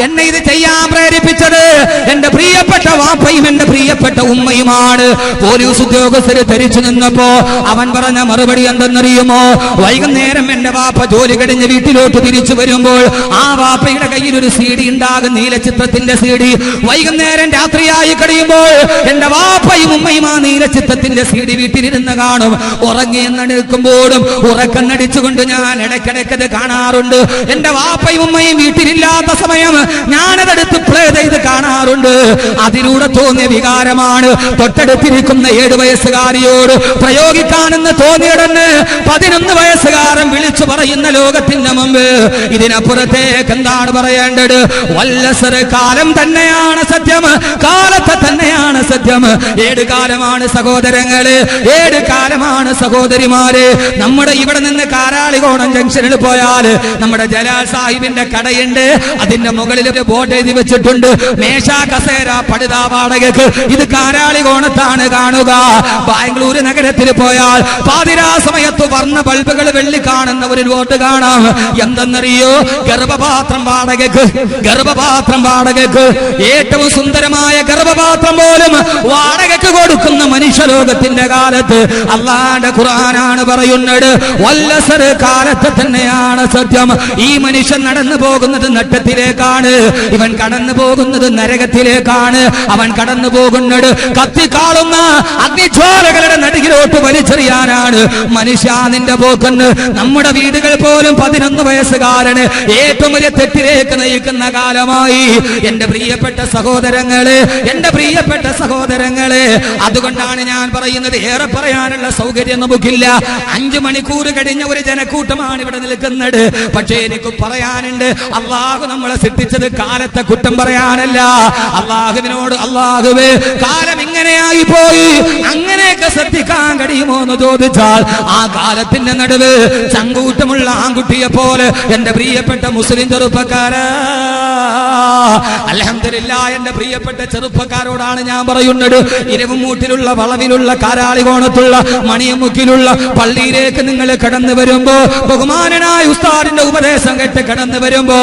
എന്നെ ഇത് ചെയ്യാൻ പ്രേരിപ്പിച്ചത് എന്റെ പ്രിയപ്പെട്ട വാപ്പയും എന്റെ പ്രിയപ്പെട്ട ഉമ്മയുമാണ്. പോലീസ് ഉദ്യോഗസ്ഥര് ധരിച്ചു നിന്നപ്പോ അവൻ പറഞ്ഞ മറുപടി എന്തെന്നറിയുമോ? വൈകുന്നേരം എന്റെ വാപ്പ ജോലി കഴിഞ്ഞ് വീട്ടിലോട്ട് തിരിച്ചു വരുമ്പോൾ ആ വാപ്പയുടെ കയ്യിൽ ഒരു CD ഉണ്ടാകും, നീലച്ചിത്രത്തിന്റെ CD. വൈകുന്നേരം രാത്രിയായി കഴിയുമ്പോൾ എന്റെ വാപ്പയും ഉമ്മയും ആ നീലച്ചിത്രത്തിന്റെ CD വീട്ടിലിരുന്ന് കാണും. ഉറങ്ങിയെന്നെടുക്കുമ്പോഴും ഉറക്കന്നടിച്ചുകൊണ്ട് ഞാൻ ഇടയ്ക്കിടയ്ക്കത് കാണാറുണ്ട്. എന്റെ വാപ്പയും ഉമ്മയും വീട്ടിലില്ലാത്ത സമയം ഞാനതെടുത്ത് പ്ലേ ചെയ്ത് കാണാറുണ്ട്. അതിലൂടെ തോന്നിയ വികാരമാണ് തൊട്ടടുത്തിരിക്കുന്ന 7 വയസ്സുകാരിയോട് പ്രയോഗിക്കാനെന്ന് തോന്നിയതെന്ന് 11 വയസ്സുകാരൻ വിളിച്ചു പറയുന്ന ലോകത്തിന്റെ മുമ്പ് ഇതിനപ്പുറത്തേക്ക് എന്താണ് പറയേണ്ടത്? വല്ലസര കാലം തന്നെയാണ് സത്യം, കാലത്തെ തന്നെയാണ് സത്യം. 7 കാലമാണ് സഹോദരങ്ങള്, 7 കാലമാണ് സഹോദരിമാര്. നമ്മുടെ ഇവിടെ നിന്ന് കാരാളികോണം ജംഗ്ഷനിൽ പോയാൽ നമ്മുടെ ജലാൽ സാഹിബിന്റെ കടയുണ്ട്. അതിന്റെ മുകളിൽ ഒരു ബോർഡ് എഴുതി വെച്ചിട്ടുണ്ട്, മേശ കസേര പടുതാ വാടകയ്ക്ക്. ഇത് കാരാളികോണത്താണ് കാണുക. ബാംഗ്ലൂർ നഗരത്തിൽ പോയാൽ പാതിരാ സമയത്ത് വർണ്ണ ബൾബുകൾ വെള്ളി കാണുന്ന ഒരു ബോർഡ് കാണാം. എന്തെന്നറിയോ? ഗർഭപാത്രം വാടകയ്ക്ക്, ഗർഭപാത്രം വാടകയ്ക്ക്. ഏറ്റവും സുന്ദരമായ ഗർഭപാത്രം പോലും വാടകയ്ക്ക് കൊടുക്കുന്ന മനുഷ്യലോകത്തിന്റെ കാലത്ത് അല്ലാഹുവിന്റെ ഖുർആനാണ് പറയുന്നത്, വല്ലസർ കാലത്ത് തന്നെയാണ് സത്യം. ഈ മനുഷ്യൻ നടന്നു പോകുന്നത് നട്ടത്തിലേക്കാണ്, ഇവൻ കടന്നു പോകുന്നത് നരകത്തിലേക്കാണ്. അവൻ കടന്നു പോകുന്നത് കത്തിക്കാളുന്ന അഗ്നിജ്വാലകളുടെ നടുകിലോട്ട് വലിച്ചെറിയാനാണ്. മനുഷ്യ നിന്റെ പോക്കെന്ന്. നമ്മുടെ വീടുകൾ പോലും 11 വയസ്സുകാരന് ഏറ്റവും വലിയ തെറ്റിലേക്ക് നയിക്കുന്ന കാലമായി. എന്റെ പ്രിയപ്പെട്ട സഹോദരങ്ങളെ, എന്റെ പ്രിയപ്പെട്ട സഹോദരങ്ങളെ, അതുകൊണ്ടാണ് ഞാൻ പറയുന്നത്, ഏറെ പറയാനുള്ള സൗകര്യം നമുക്കില്ല. 5 മണിക്കൂർ കഴിഞ്ഞ ഒരു ജനക്കൂട്ടമാണ് ഇവിടെ നിൽക്കുന്നത്. പക്ഷേ എനിക്ക് പറയാനുണ്ട്, അള്ളാഹു നമ്മളെ സൃഷ്ടിച്ചത് കാലത്തെ കുറ്റം പറയാനല്ല. അള്ളാഹുവിനോട്, അള്ളാഹുവേ കാലം ഇങ്ങനെയായി പോയി, അങ്ങനെയൊക്കെ ശ്രദ്ധിക്കാൻ കഴിയുമോ എന്ന് ചോദിച്ചാൽ ആ കാലത്തിന്റെ നടുവ് ചങ്കൂറ്റമുള്ള ആൺകുട്ടിയെ പോലെ എന്റെ പ്രിയപ്പെട്ട മുസ്ലിം ചെറുപ്പക്കാരാ, അൽഹംദുലില്ലാഹ്, എന്റെ പ്രിയപ്പെട്ട ചെറുപ്പക്കാരോടാണ് ഞാൻ പറയുന്നത്. ഇരവുമൂട്ടിലുള്ള, വളവിലുള്ള, കാരാളികോണത്തുള്ള, മണിയമുക്കിലുള്ള പള്ളിയിലേക്ക് നിങ്ങൾ കടന്നു വരുമ്പോ, ബഹുമാനനായ ഉസ്താദിന്റെ ഉപദേശം കേട്ട് കടന്നു വരുമ്പോ,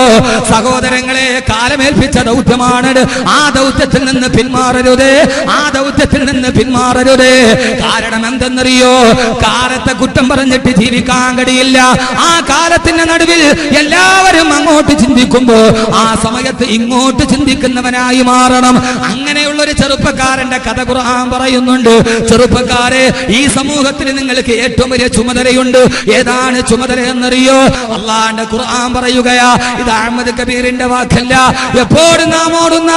സഹോദരങ്ങളെ, കാലമേൽപ്പിച്ച ദൗത്യമാണ്. ആ ദൗത്യത്തിൽ നിന്ന് പിന്മാറരുതേ, ആ ദൗത്യത്തിൽ നിന്ന് പിന്മാറരുതേ. കാരണം എന്തെന്നറിയോ? കാലത്തെ കുറ്റം പറഞ്ഞിട്ട് ജീവിക്കാൻ കഴിയില്ല. ആ കാലത്തിന്റെ നടുവിൽ എല്ലാവരും അങ്ങോട്ട് ചിന്തിക്കുമ്പോ ആ സമയത്ത് ഇങ്ങോട്ട് ചിന്തിക്കുന്നവനായി മാറണം. അങ്ങനെയുള്ള ഒരു ചെറുപ്പക്കാരന്റെ കഥ ഖുർആൻ പറയുന്നുണ്ട്. ചെറുപ്പക്കാരെ, ഈ സമൂഹത്തിൽ നിങ്ങൾക്ക് ഏറ്റവും വലിയ ചുമതലയുണ്ട്. ഏതാണ് ചുമതല എന്നറിയോ? അള്ളാന്റെ ഖുർആൻ പറയുകയാ. ഇത് അഹ്മദ് കബീറിന്റെ വാക്കല്ല, എപ്പോഴും നാം ഓടുന്ന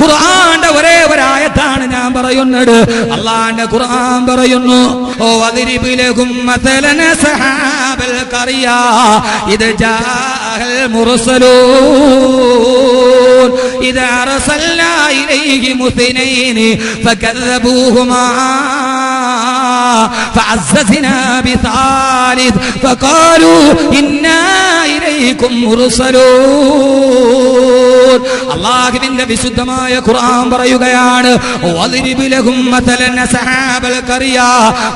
ഖുർആന്റെ ഒരേ ഒരായത്താണ് ഞാൻ പറയുന്നത്. അള്ളാന്റെ ഖുർആൻ പറയുന്നു, ഓ വദ്രിബ് ലഹും മസലന സഹാബൽ ഖറിയ ഇദ് ജാഅൽ മുർസലൂൻ ഇദ അർസൽനാ ഇലൈഹിം മുസ്നൈൻ ഫകذبوهما فعززنا بثالث فقالوا إنا إليكم مرسلون. അല്ലാഹുവിന്റെ വിശുദ്ധമായ ഖുർആൻ പറയുകയാണ്, വദ്രിബ് ലഹും മതലൻ അസ്ഹാബൽ ഖറിയ.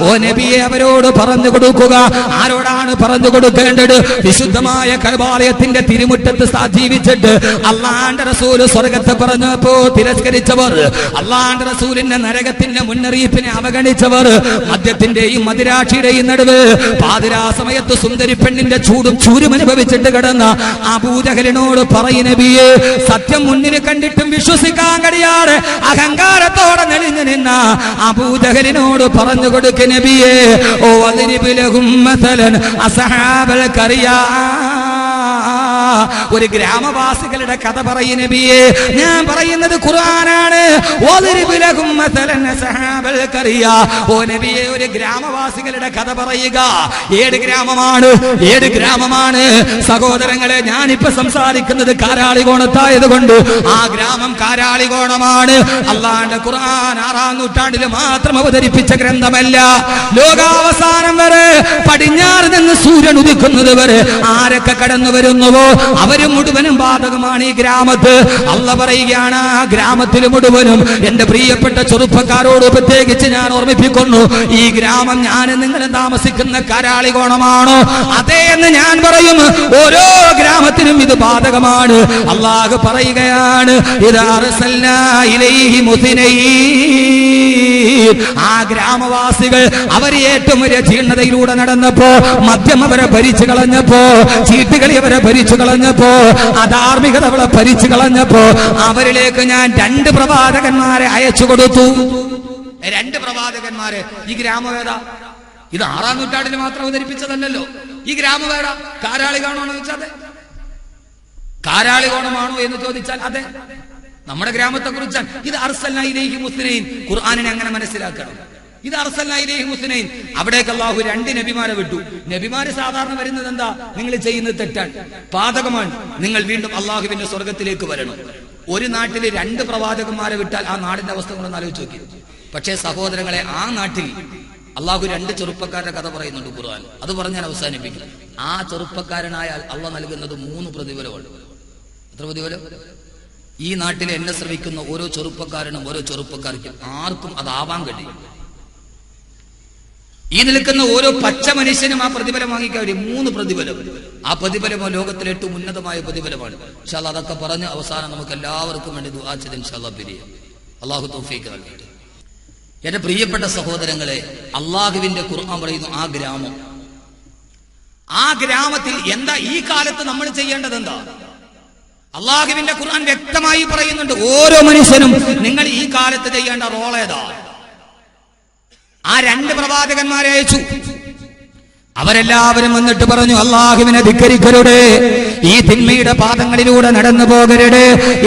ഓ നബിയെ, അവരോട് പറഞ്ഞു കൊടുക്കുക. ആരോടാണ് പറഞ്ഞു കൊടുക്കേണ്ടത്? വിശുദ്ധമായ കഅബാലയത്തിന്റെ തിരുമുറ്റത്ത് ജീവിച്ചിട്ട് അല്ലാഹുവിന്റെ റസൂൽ സ്വർഗ്ഗത്തെ പറഞ്ഞപ്പോ തിരസ്കരിച്ചവർ, അല്ലാഹുവിന്റെ റസൂലിന്റെ നരകത്തിന്റെ മുന്നറിയിപ്പിനെ അവഗണിച്ചവർ, മദ്യത്തിന്റെയും മദിരാക്ഷിയുടെയും നടുവ് പാതിരാ സമയത്ത് സുന്ദരി പെണ്ണിന്റെ ചൂടും ചൂരും അനുഭവിച്ചിട്ട് കിടന്ന അബൂജഹലിനോട് പറയും, നബിയെ, സത്യം മുന്നിൽ കണ്ടിട്ടും വിശ്വസിക്കാൻ കഴിയാതെ അഹങ്കാരത്തോടെ നെളിഞ്ഞു നിന്ന അബൂജഹലിനോട് പറഞ്ഞു കൊടുക്ക് നബിയെ, ഓ വദ്രിബ് ലഹും മസലൻ അസ്ഹാബൽ ഖറിയ. ഒരു ഗ്രാമവാസികളുടെ കഥ പറയും നബിയെ. ഞാൻ പറയുന്നത് ഖുർആനാണ്. വദ്രിബ് ലഹും മസലൻ അസ്ഹാബൽ ഖറിയ. ഓ നബിയെ, ഒരു ഗ്രാമവാസികളുടെ കഥ പറയുക. ഏത് ഗ്രാമമാണ്? ഏത് ഗ്രാമമാണ്? സഹോദരങ്ങളെ, ഞാനിപ്പോ സംസാരിക്കുന്നത് കാരാളികോണത്തായത് കൊണ്ട് ആ ഗ്രാമം കാരാളികോണമാണ്. അല്ലാഹുവിന്റെ ഖുർആൻ 6-ാം നൂറ്റാണ്ടിൽ മാത്രം അവതരിപ്പിച്ച ഗ്രന്ഥമല്ല. ലോകാവസാനം വരെ, പടിഞ്ഞാറ് നിന്ന് സൂര്യൻ ഉദിക്കുന്നത് വരെ ആരൊക്കെ കടന്നു വരുന്നുവോ അവര് മുഴുവനും ബാധകമാണ് ഈ ഗ്രാമത്ത്. അല്ലാഹു പറയുകയാണ്, ആ ഗ്രാമത്തിൽ മുഴുവനും എന്റെ പ്രിയപ്പെട്ട ചെറുപ്പക്കാരോട് പ്രത്യേകിച്ച് ഞാൻ ഓർമ്മിപ്പിക്കുന്നു, ഈ ഗ്രാമം ഞാൻ നിങ്ങൾ താമസിക്കുന്ന കാരാളികോണമാണോ? അതേ എന്ന് ഞാൻ പറയും. ഓരോ ഗ്രാമത്തിനും ഇത് ബാധകമാണ്. അല്ലാഹു പറയുകയാണ്, ഇദാ അർസൽനാ ഇലൈഹി മുസ്നൈൻ. ആ ഗ്രാമവാസികൾ അവർ ഏറ്റവും വലിയ ജീർണതയിലൂടെ നടന്നപ്പോ, മദ്യം അവരെ ഭരിച്ചു കളഞ്ഞപ്പോ, ചീട്ടുകളി അവരെ ഭരിച്ചു കളഞ്ഞപ്പോ, അധാർമികത അവളെ ഭരിച്ചു കളഞ്ഞപ്പോ അവരിലേക്ക് ഞാൻ 2 പ്രവാചകന്മാരെ അയച്ചു കൊടുത്തു. 2 പ്രവാചകന്മാരെ. ഈ ഗ്രാമവേദ ഇത് 6-ാം നൂറ്റാണ്ടിൽ മാത്രം അവതരിപ്പിച്ചതല്ലോ. ഈ ഗ്രാമവേദ കാരാളികോണമാണോ ചോദിച്ചാൽ അതെ. കാരാളികോണമാണോ എന്ന് ചോദിച്ചാൽ അതെ. നമ്മുടെ ഗ്രാമത്തെ കുറിച്ചാൽ ഇത് അർസൽനാ ഇലൈഹി മുസ്നൈൻ. ഖുർആനിനെ അങ്ങനെ മനസ്സിലാക്കണം. ഇത് അർസൽനാ ഇലൈഹി മുസ്നൈൻ. അവിടേക്ക് അല്ലാഹു 2 നബിമാരെ വിട്ടു. നബിമാര് സാധാരണ വരുന്നത് എന്താ? നിങ്ങൾ ചെയ്യുന്നത് തെറ്റാണ്, പാതകമാണ്, നിങ്ങൾ വീണ്ടും അല്ലാഹുവിന്റെ സ്വർഗത്തിലേക്ക് വരണം. ഒരു നാട്ടിൽ 2 പ്രവാചകന്മാരെ വിട്ടാൽ ആ നാടിന്റെ അവസ്ഥ കൊണ്ടൊന്ന് ആലോചിച്ച് നോക്കി. പക്ഷേ സഹോദരങ്ങളെ, ആ നാട്ടിൽ അല്ലാഹു 2 ചെറുപ്പക്കാരുടെ കഥ പറയുന്നുണ്ട് ഖുർആൻ. അത് പറഞ്ഞ് ഞാൻ അവസാനിപ്പിക്കും. ആ ചെറുപ്പക്കാരനായ അല്ലാഹു നൽകുന്നത് 3 പ്രതിഫലമാണ്. എത്ര പ്രതിഫലം? ഈ നാട്ടിൽ എന്നെ ശ്രമിക്കുന്ന ഓരോ ചെറുപ്പക്കാരനും ഓരോ ചെറുപ്പക്കാർക്കും ആർക്കും അതാവാൻ കഴിയും. ഈ നിൽക്കുന്ന ഓരോ പച്ച മനുഷ്യനും ആ പ്രതിഫലം വാങ്ങിക്കാൻ 3 പ്രതിഫലം. ആ പ്രതിഫലമോ ലോകത്തിലെ ഏറ്റവും ഉന്നതമായ പ്രതിഫലമാണ്. ഇൻഷാ അല്ലാഹ് അതൊക്കെ പറഞ്ഞ് അവസാനം നമുക്ക് എല്ലാവർക്കും വേണ്ടി ദുആ ചെയ്ത് ഇൻഷാ അല്ലാഹ് പിരിയാം. അല്ലാഹു തൗഫീഖ് നൽകട്ടെ. എന്റെ പ്രിയപ്പെട്ട സഹോദരങ്ങളെ, അല്ലാഹുവിന്റെ ഖുർആൻ പറയുന്നു, ആ ഗ്രാമത്തിൽ എന്താ ഈ കാലത്ത് നമ്മൾ ചെയ്യേണ്ടത്? എന്താ? അല്ലാഹുവിന്റെ ഖുർആൻ വ്യക്തമായി പറയുന്നുണ്ട്. ഓരോ മനുഷ്യനും നിങ്ങൾ ഈ കാലത്ത് ചെയ്യേണ്ട റോൾ ഏതാ? ആ 2 പ്രവാചകന്മാരെ അയച്ചു. അവരെല്ലാവരും വന്നിട്ട് പറഞ്ഞു, അല്ലാഹുവിനെ ധിക്കരിക്കരുത്, ഈ തിന്മയുടെ പാദങ്ങളിലൂടെ നടന്നു പോകരുത്,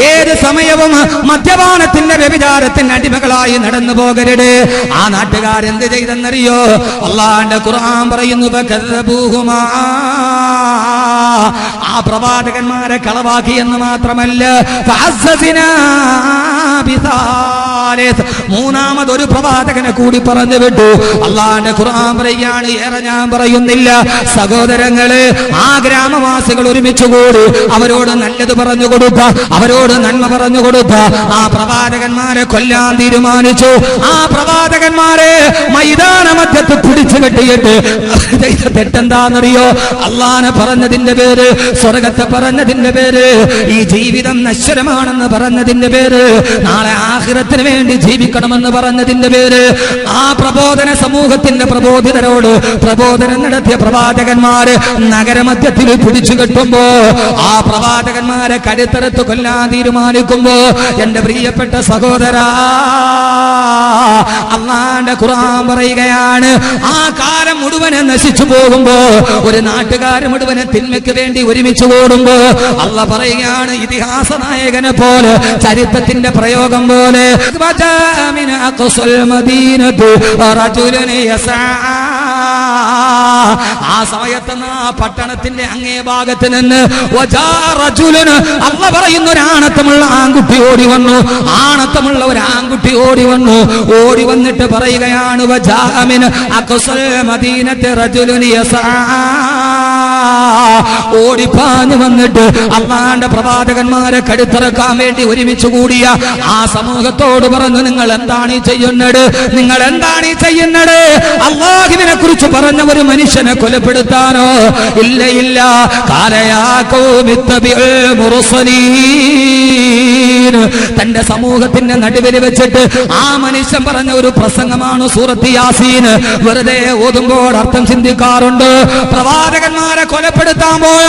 ഏത് സമയവും മദ്യപാനത്തിന്റെ വ്യഭിചാരത്തിന്റെ അടിമകളായി നടന്നു പോകരുത്. ആ നാട്ടുകാരെന്ത് ചെയ്തെന്നറിയോ? അല്ലാഹുവിന്റെ ഖുർആൻ പറയുന്നു, ഫകദബൂഹുമാ. ആ പ്രവാചകന്മാരെ കളവാക്കി എന്ന് മാത്രമല്ല, ഫഅസ്സസിനാ ബിസാലിസ്. 3ാമതൊരു പ്രവാചകനെ കൂടി പറഞ്ഞു വിട്ടു. അല്ലാഹുവിന്റെ ഖുർആൻ പറയുകയാണ്, ഏറെ ഞാൻ പറയുന്നില്ല സഹോദരങ്ങളെ, ആ ഗ്രാമവാസികൾ ഒരുമിച്ച് കൂടി അവരോട് നല്ലത് പറഞ്ഞു കൊടുത്ത, അവരോട് നന്മ പറഞ്ഞു കൊടുത്ത ആ പ്രവാചകന്മാരെ കൊല്ലാൻ തീരുമാനിച്ചു. ആ പ്രവാചകന്മാരെ മൈതാന മധ്യത്ത് പിടിച്ചു കെട്ടിയിട്ട് ചെയ്ത തെറ്റെന്താണെന്നറിയോ? അല്ലാഹനെ പറഞ്ഞതിന്റെ പേര്, സ്വർഗത്തെ പറഞ്ഞതിന്റെ പേര്, ഈ ജീവിതം നശ്വരമാണെന്ന് പറഞ്ഞതിന്റെ പേര്, നാളെ ആഖിറത്തിന് വേണ്ടി ജീവിക്കണമെന്ന് പറഞ്ഞതിന്റെ പേര്, ആ പ്രബോധന സമൂഹത്തിന്റെ പ്രബോധിതരോട് പ്രബോധനം നടത്തിയ പ്രവാചകന്മാര് നഗരമധ്യത്തിൽ പിടിച്ചു കെട്ടുമ്പോ, ആ പ്രവാചകന്മാരെ കരുത്തരത്ത് കൊല്ലാൻ തീരുമാനിക്കുമ്പോ, എന്റെ പ്രിയപ്പെട്ട സഹോദരാ, അല്ലാഹുവിന്റെ ഖുർആൻ പറയുകയാണ്, ആ കാലം മുഴുവനെ നശിച്ചു പോകുമ്പോ, ഒരു നാട്ടുകാര് മുഴുവനെ തിന്മയ്ക്ക് വേണ്ടി ഒരുമിച്ച് കൂടുമ്പോ, അല്ലാഹു പറയുകയാണ്, ഇതിഹാസ നായകനെ പോലെ, ചരിത്രത്തിന്റെ പ്രയോഗം പോലെ, ആ സമയത്ത് ആ പട്ടണത്തിന്റെ അങ്ങേ ഭാഗത്ത് നിന്ന് അള്ള പറയുന്ന ഒരു ആണത്തമുള്ള ആൺകുട്ടി ഓടി വന്നു. ആണത്തമുള്ള ഒരു ആൺകുട്ടി ഓടി വന്നു. ഓടി വന്നിട്ട് പറയുകയാണ് ഓടിപ്പാഞ്ഞു വന്നിട്ട് അള്ളാന്റെ പ്രവാചകന്മാരെ കടുത്തിറക്കാൻ വേണ്ടി ഒരുമിച്ച് കൂടിയ ആ സമൂഹത്തോട് പറഞ്ഞു, നിങ്ങൾ എന്താണ് ഈ ചെയ്യുന്നത്? നിങ്ങൾ എന്താണ് ഈ ചെയ്യുന്നത്? അള്ളാഹുവിനെ കുറിച്ച് പറഞ്ഞ ഒരു മനുഷ്യനെ കൊലപ്പെടുത്താനോ? ഇല്ല ഇല്ല. തന്റെ സമൂഹത്തിന്റെ നടുവിൽ വെച്ചിട്ട് ആ മനുഷ്യൻ പറഞ്ഞ ഒരു പ്രസംഗമാണ് സൂറത്ത് യാസീൻ. വെറുതെ ഓതുമ്പോൾ അർത്ഥം ചിന്തിക്കാറുണ്ട്. പ്രവാചകന്മാരെ കൊലപ്പെടുത്താൻ പോയ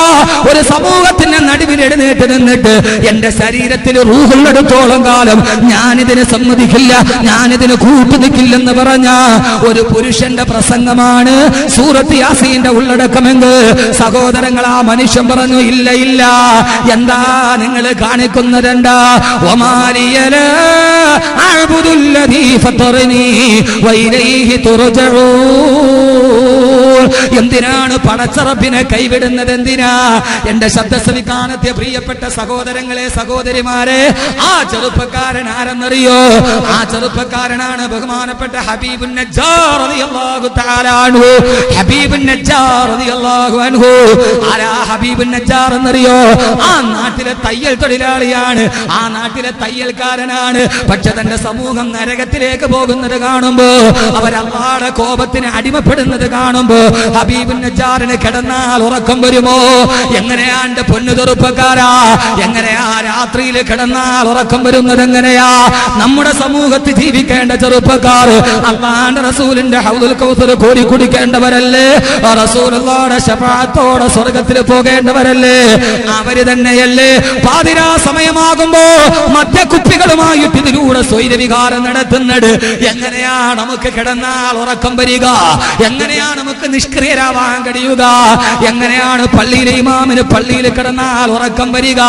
ഒരു സമൂഹത്തിന്റെ നടുവിൽ എഴുന്നേറ്റ് നിന്നിട്ട് എന്റെ ശരീരത്തിൽ റൂഹുള്ളിടത്തോളം കാലം ഞാനിതിന് സമ്മതിക്കില്ല, ഞാനിതിന് കൂട്ടുനിൽക്കില്ലെന്ന് പറഞ്ഞ ഒരു പുരുഷന്റെ പ്രസംഗമാണ് സൂറത്ത് യാസീന്റെ ഉള്ളടക്കമെങ്കിൽ സഹോദരങ്ങൾ, ആ മനുഷ്യൻ പറഞ്ഞു, ഇല്ല ഇല്ല. എന്താ നിങ്ങൾ കാണിക്കുന്നതെന്താ? ഒമാലിയല അഅ്ബുദുല്ലദീ ഫതറനീ വഇലൈഹി തുർജഊൻ. എന്തിനാണ് പടച്ചറബിനെ കൈവിടുന്നത്? എന്തിനാ? എന്റെ ശബ്ദ ശ്രവിക്കാനെത്തിയ പ്രിയപ്പെട്ട സഹോദരങ്ങളെ, സഹോദരിമാരെ, ആ ചെറുപ്പക്കാരൻ ആരെന്നറിയോ? ആ ചെറുപ്പക്കാരനാണ് ബഹുമാനപ്പെട്ട ഹബീബുൻ നജ്ജാർ റളിയല്ലാഹു തആല അൻഹു. ഹബീബുൻ നജ്ജാർ റളിയല്ലാഹു അൻഹു. ആരാ ഹബീബുൻ നജ്ജാർ എന്നറിയോ? ആ നാട്ടിലെ തയ്യൽ തൊഴിലാളിയാണ്, ആ നാട്ടിലെ തയ്യൽക്കാരനാണ്. പക്ഷെ തന്റെ സമൂഹം നരകത്തിലേക്ക് പോകുന്നത് കാണുമ്പോ, അവർ അല്ലാഹുവിന്റെ കോപത്തിന് അടിമപ്പെടുന്നത് കാണുമ്പോ ഹബീബുൻ നജ്ജാറിന് കിടന്നാൽ ഉറക്കം വരുമോ? എങ്ങനെയാ എന്റെ പൊന്നു ചെറുപ്പക്കാരാ, എങ്ങനെയാ രാത്രിയിൽ കിടന്നാൽ ഉറക്കം വരുന്നത്? എങ്ങനെയാ? നമ്മുടെ സമൂഹത്തിൽ ജീവിക്കേണ്ട ചെറുപ്പക്കാർ അല്ലാഹുവിന്റെ റസൂലിന്റെ ഹൗദുൽ കൗസർ കോരി കുടിക്കേണ്ടവരല്ലേ? റസൂലുള്ളാഹിയുടെ ശഫാഅത്തോടെ സ്വർഗ്ഗത്തിൽ പോകേണ്ടവരല്ലേ? അവര് തന്നെയല്ലേ പാതിരാ സമയമാകുമ്പോ മദ്യക്കുപ്പികളുമായിട്ട് ഇതിലൂടെ സ്വൈരവികാരം നടത്തുന്നത്? എങ്ങനെയാ നമുക്ക് കിടന്നാൽ ഉറക്കം വരിക? എങ്ങനെയാ നമുക്ക് നിഷ്ക്രിയരാവാൻ കഴിയുക? എങ്ങനെയാണ് പള്ളിയിലെ ഇമാമിന് പള്ളിയിൽ കിടന്നാൽ ഉറക്കം വരിക?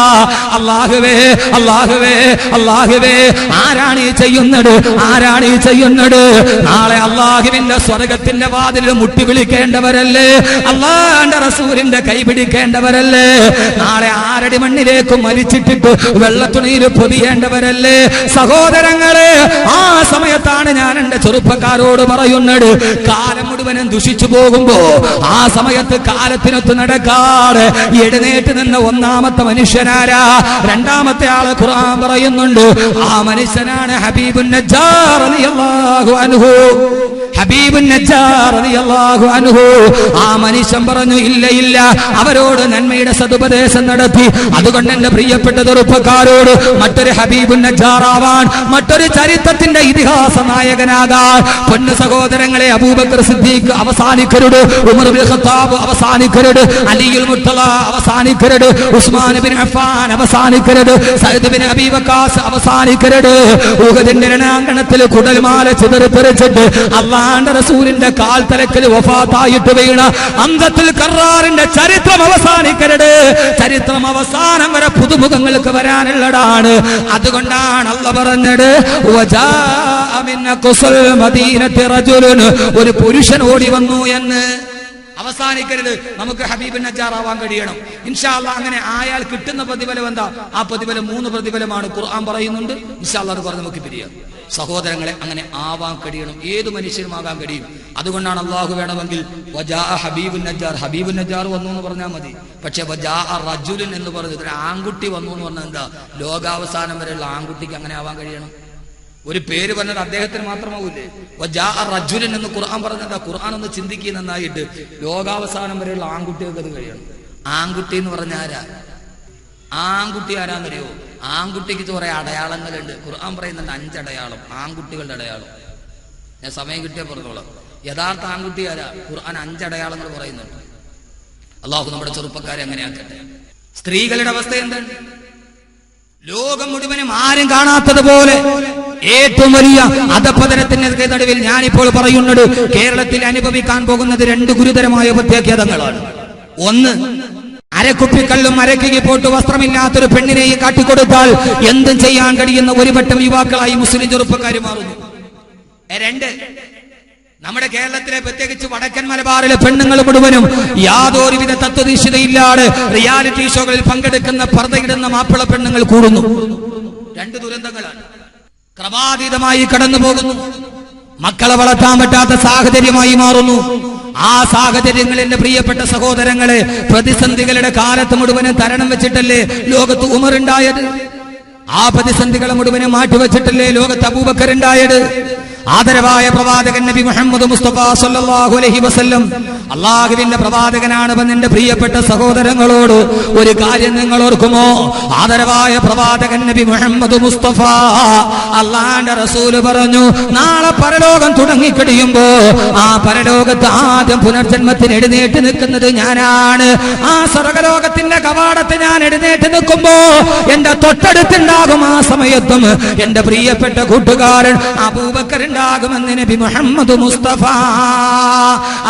അല്ലാഹുവേ, അല്ലാഹുവേ, അല്ലാഹുവേ, ആരാണ് ഈ ചെയ്യുന്നത്? ആരാണ് ഈ ചെയ്യുന്നത്? നാളെ അല്ലാഹുവിന്റെ സ്വർഗ്ഗത്തിന്റെ വാതിൽ മുട്ടി വിളിക്കേണ്ടവരല്ലേ? അല്ലാഹുവിന്റെ റസൂലിന്റെ കൈ പിടിക്കേണ്ടവരല്ലേ? നാളെ ആരടി മണ്ണിലേക്ക് മരിച്ചിട്ടിട്ട് വെള്ളത്തുണിയിൽ പൊതിയേണ്ടവരല്ലേ? സഹോദരങ്ങളെ, ആ സമയത്താണ് ഞാൻ എന്റെ ചെറുപ്പക്കാരോട് പറയുന്നത്, കാലം മുഴുവനും ദുഷിച്ചു പോകുമ്പോ ആ സമയത്ത് കാലത്തിനൊത്ത് നടക്കാതെ എഴുന്നേറ്റ് നിന്ന ഒന്നാമത്തെ മനുഷ്യനാരാ? രണ്ടാമത്തെ ആള് ഖുർആൻ പറയുന്നുണ്ട്, ആ മനുഷ്യനാണ് ഹബീബുൻ നജ്ജാർ റളിയല്ലാഹു അൻഹു. ഹബീബുൻ നജ്ജാർ റളിയല്ലാഹു അൻഹു. ആ മനുഷ്യൻ പറഞ്ഞു, ഇല്ല ഇല്ല, അവരോട് നന്മയുടെ സതുപദേശം നടത്തി. അതുകൊണ്ട് എന്റെ പ്രിയപ്പെട്ട ചെറുപ്പക്കാരോട് മറ്റൊരു ഹബീബുൻ നജ്ജാർ ആവാൻ, മറ്റൊരു ചരിത്രത്തിന്റെ ഇതിഹാസ നായകനാകാൻ പൊന്നു സഹോദരങ്ങളെ, അബൂബക്കർ സിദ്ദീഖ് അവസാനിക്കരുത്, ഉമർ ഇബ്നുൽ ഖത്താബ് അവസാനിക്കരുത്, അലിയുൽ മുർത്തള അവസാനിക്കരുത്, ഉസ്മാൻ ഇബ്നു അഫ്ഫാൻ അവസാനിക്കരുത്, സഅദ് ഇബ്നു അബീ വഖാസ് അവസാനിക്കരുത്. ഉഹദിന്റെ രണാങ്കണത്തിൽ കുടൽമാല ചിതറിത്തെറിച്ചിട്ട് അല്ലാഹുവിന്റെ റസൂലിന്റെ കാൽ തലക്കൽ വഫാത്തായിട്ട് വീണ ഹംസത്തുൽ കറാറിന്റെ ചരിത്രം അവസാനിക്കരുത്. ചരിത്രം അവസാനം വരെ പുതുമുഖങ്ങൾക്ക് വരാനുള്ളതാണ്. അതുകൊണ്ടാണ് അല്ലാഹു പറഞ്ഞത്, വജാഅ മിൻ അഖ്സൽ മദീനത്തി റജുലുൻ, ഒരു പുരുഷൻ ഓടി വന്നു എന്ന്. അവസാനിക്കരുത്, നമുക്ക് ഹബീബുൻ നജ്ജാർ ആവാൻ കഴിയണം ഇൻഷാ അല്ലാഹ്. അങ്ങനെ ആയാൽ കിട്ടുന്ന പ്രതിഫലം എന്താ? ആ പ്രതിഫലം 3 പ്രതിഫലമാണ് ഖുർആൻ പറയുന്നുണ്ട്. ഇൻഷാ അല്ലാഹ് അത് പറഞ്ഞ് നമുക്ക് പിരിയാം. സഹോദരങ്ങളെ, അങ്ങനെ ആവാൻ കഴിയണം, ഏത് മനുഷ്യനുമാകാൻ കഴിയും. അതുകൊണ്ടാണ് അള്ളാഹു വേണമെങ്കിൽ വജാഅ ഹബീബുൻ നജ്ജാർ, ഹബീബുൻ നജ്ജാർ വന്നു എന്ന് പറഞ്ഞാൽ മതി. പക്ഷെ വജാഅ റജുലുൻ എന്ന് പറഞ്ഞത് ഒരു ആൺകുട്ടി വന്നു എന്ന് പറഞ്ഞാൽ എന്താ? ലോകാവസാനം വരെയുള്ള ആൺകുട്ടിക്ക് അങ്ങനെ ആവാൻ കഴിയണം. ഒരു പേര് പറഞ്ഞത് അദ്ദേഹത്തിന് മാത്രമാവൂലേ? വജാഅ റജുലുൻ എന്ന് ഖുർആൻ പറഞ്ഞതാ. ഖുർആൻ ഒന്ന് ചിന്തിക്കുക നന്നായിട്ട്. ലോകാവസാനം വരെയുള്ള ആൺകുട്ടികൾക്ക് അത് കഴിയണം. ആൺകുട്ടി എന്ന് പറഞ്ഞ ആരാ? ആൺകുട്ടി ആരാന്നറിയോ? ആൺകുട്ടിക്ക് കുറെ അടയാളങ്ങളുണ്ട്. ഖുർആൻ പറയുന്നുണ്ട് 5 അടയാളം, ആൺകുട്ടികളുടെ അടയാളം. ഞാൻ സമയം കിട്ടിയാൽ പറഞ്ഞോളാം. യഥാർത്ഥ ആൺകുട്ടി ആരാ? ഖുർആൻ 5 അടയാളങ്ങൾ പറയുന്നുണ്ട്. അള്ളാഹു നമ്മുടെ ചെറുപ്പക്കാരെ അങ്ങനെ ആക്കട്ടെ. സ്ത്രീകളുടെ അവസ്ഥ എന്താണ്? ലോകം മുഴുവനും ആരും കാണാത്തതുപോലെ ഏറ്റവും വലിയ അധപതനത്തിന്റെ നടുവിൽ ഞാനിപ്പോൾ പറയുന്നത്, കേരളത്തിൽ അനുഭവിക്കാൻ പോകുന്നത് 2 ഗുരുതരമായ പ്രത്യാഘാതങ്ങളാണ്. ഒന്ന്, അരക്കുപ്പിക്കള്ളും അരക്കിക്ക് പോട്ട് വസ്ത്രമില്ലാത്തൊരു പെണ്ണിനെയും കാട്ടിക്കൊടുത്താൽ എന്തും ചെയ്യാൻ കഴിയുന്ന ഒരു വട്ടം യുവാക്കളായി മുസ്ലിം ചെറുപ്പക്കാർ മാറുന്നു. 2, നമ്മുടെ കേരളത്തിലെ പ്രത്യേകിച്ച് വടക്കൻ മലബാറിലെ പെണ്ണുങ്ങൾ മുഴുവനും യാതൊരുവിധ തത്വനിഷ്ഠതയില്ലാതെ റിയാലിറ്റി ഷോകളിൽ പങ്കെടുക്കുന്ന പർദ്ദയിടുന്ന മാപ്പിള പെണ്ണുങ്ങൾ കൂടുന്നു. രണ്ട് ദുരന്തങ്ങളാണ്. ക്രമാതീതമായി കടന്നു പോകുന്നു. മക്കളെ വളർത്താൻ പറ്റാത്ത സാഹചര്യമായി മാറുന്നു. ആ സാഹചര്യങ്ങൾ എന്റെ പ്രിയപ്പെട്ട സഹോദരങ്ങളെ, പ്രതിസന്ധികളുടെ കാലത്ത് മുഴുവനും തരണം വെച്ചിട്ടല്ലേ ലോകത്ത് ഉമർ ഉണ്ടായത്? ആ പ്രതിസന്ധികളെ മുഴുവനും മാറ്റിവെച്ചിട്ടല്ലേ ലോകത്ത് അബൂബക്കർ ഉണ്ടായത്? ആദരവായ പ്രവാചകൻ നബി മുഹമ്മദ് മുസ്തഫ സല്ലല്ലാഹു അലൈഹി വസല്ലം അള്ളാഹുവിന്റെ പ്രവാചകനാണെന്ന് എന്റെ പ്രിയപ്പെട്ട സഹോദരങ്ങളോട് ഒരു കാര്യം നിങ്ങൾ ഓർക്കുമോ? ആദരവായ പ്രവാചകൻ നബി മുഹമ്മദ് മുസ്തഫ അള്ളാന്റെ റസൂല് പറഞ്ഞു, നാളെ പരലോകം തുടങ്ങിക്കഴിയുമ്പോ ആ പരലോകത്ത് ആദ്യം പുനർജന്മത്തിന് എഴുന്നേറ്റ് നിൽക്കുന്നത് ഞാനാണ്. ആ സ്വർഗലോകത്തിന്റെ കവാടത്ത് ഞാൻ എഴുന്നേറ്റ് നിൽക്കുമ്പോ എന്റെ തൊട്ടടുത്തുണ്ടാകും ആ സമയത്തും എന്റെ പ്രിയപ്പെട്ട കൂട്ടുകാരൻ അബൂബക്കർ ാകുമെന്ന് നബി മുഹമ്മദ് മുസ്തഫ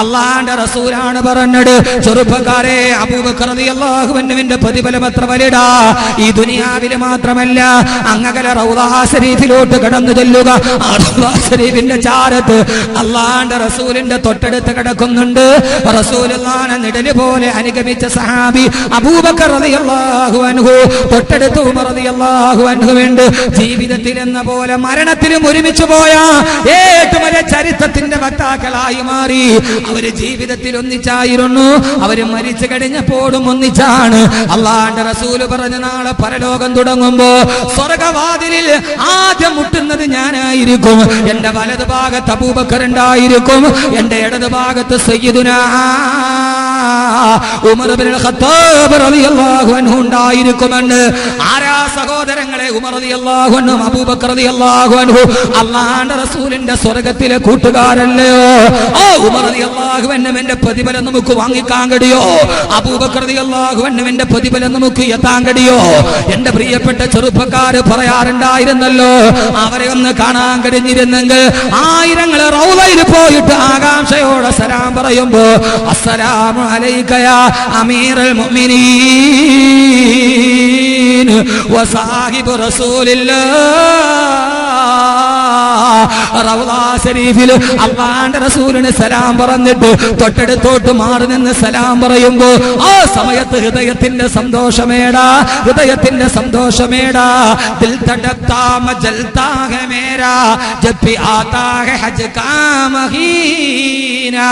അള്ളാന്റെ റസൂലാണ് പറഞ്ഞത്. ചെറുപ്പക്കാരെ, അബൂബക്കർ റളിയല്ലാഹു അൻഹുവിന്റെ പ്രതിഫലം എത്ര വലുതാ! ഈ ദുനിയാവില് മാത്രമല്ല, അങ്ങകലെ റൗളാ ശരീഫിലോട്ട് കടന്നു ചെല്ലുക. ആ റൗളാ ശരീഫിന്റെ ചാരത്ത് അള്ളാന്റെ റസൂലിന്റെ തൊട്ടടുത്ത് കിടക്കുന്നുണ്ട്. റസൂലുള്ളാഹിനെ നിഴല് പോലെ അനുഗമിച്ച സഹാബി അബൂബക്കർ റളിയല്ലാഹു അൻഹു, തൊട്ടടുത്ത് ഉമർ റളിയല്ലാഹു അൻഹുവുണ്ട്. ജീവിതത്തിൽ എന്ന പോലെ മരണത്തിലും ഒരുമിച്ച് പോയ ഏറ്റവും വലിയ ചരിത്രത്തിന്റെ വക്താക്കളായി മാറി. അവര് ജീവിതത്തിൽ ഒന്നിച്ചായിരുന്നു. അവര് മരിച്ചു കഴിഞ്ഞപ്പോഴും ഒന്നിച്ചാണ്. അള്ളാന്റെ റസൂല് പറഞ്ഞ നാളെ പരലോകം തുടങ്ങുമ്പോ സ്വർഗവാതിലിൽ ആദ്യം മുട്ടുന്നത് ഞാനായിരിക്കും. എന്റെ വലതു ഭാഗത്ത് അബൂബക്കർ ഉണ്ടായിരിക്കും. എന്റെ ഇടതു ഭാഗത്ത് സയ്യിദുനാ ഉമർ ഇബ്നുൽ ഖത്താബ് റളിയല്ലാഹു അൻഹു ഉണ്ടായിരിക്കുമെന്ന്. ആരാ സഹോദരങ്ങളെ? ഉമർ റളിയല്ലാഹു അൻഹു, അബൂബക്കർ റളിയല്ലാഹു അൻഹു അല്ലാഹുവിന്റെ റസൂലിന്റെ സ്വർഗ്ഗത്തിലെ കൂട്ടുകാരല്ലയോ? ഓ ഉമർ റളിയല്ലാഹു അൻഹുവിന്റെ പ്രതിഫലം നമുക്ക് വാങ്ങിക്കാൻ കഴിയോ? അബൂബക്കർ റളിയല്ലാഹു അൻഹുവിന്റെ പ്രതിഫലം നമുക്ക് എത്താൻ കഴിയോ? എന്റെ പ്രിയപ്പെട്ട ചെറുപ്പക്കാര് പറയാറുണ്ടായിരുന്നല്ലോ, അവരെ ഒന്ന് കാണാൻ കഴിഞ്ഞിരുന്നെങ്കിൽ ആയിരങ്ങൾ റൗളയിൽ പോയിട്ട് ആകാംക്ഷയോടെ സലാം പറയുമ്പോ അസ്സലാമു അലൈക യാ അമീറുൽ മുഅ്മിനീൻ വസാഹിബു റസൂലില്ലാഹ്. റൗളാ ശരീഫിൽ അല്ലാഹുവിന്റെ റസൂലിന് സലാം പറഞ്ഞിട്ട് തൊട്ടടുത്തോട്ട് മാറി നിന്ന് സലാം പറയുമ്പോ ആ സമയത്ത് ഹൃദയത്തിന്റെ സന്തോഷമേടാ, ഹൃദയത്തിന്റെ സന്തോഷമേടാ. ദിൽ തടക്താ മജൽതാ ഹെ മേരാ ജബ് ഭി ആതാ ഹെ ഹജ് കാ മഹീനാ.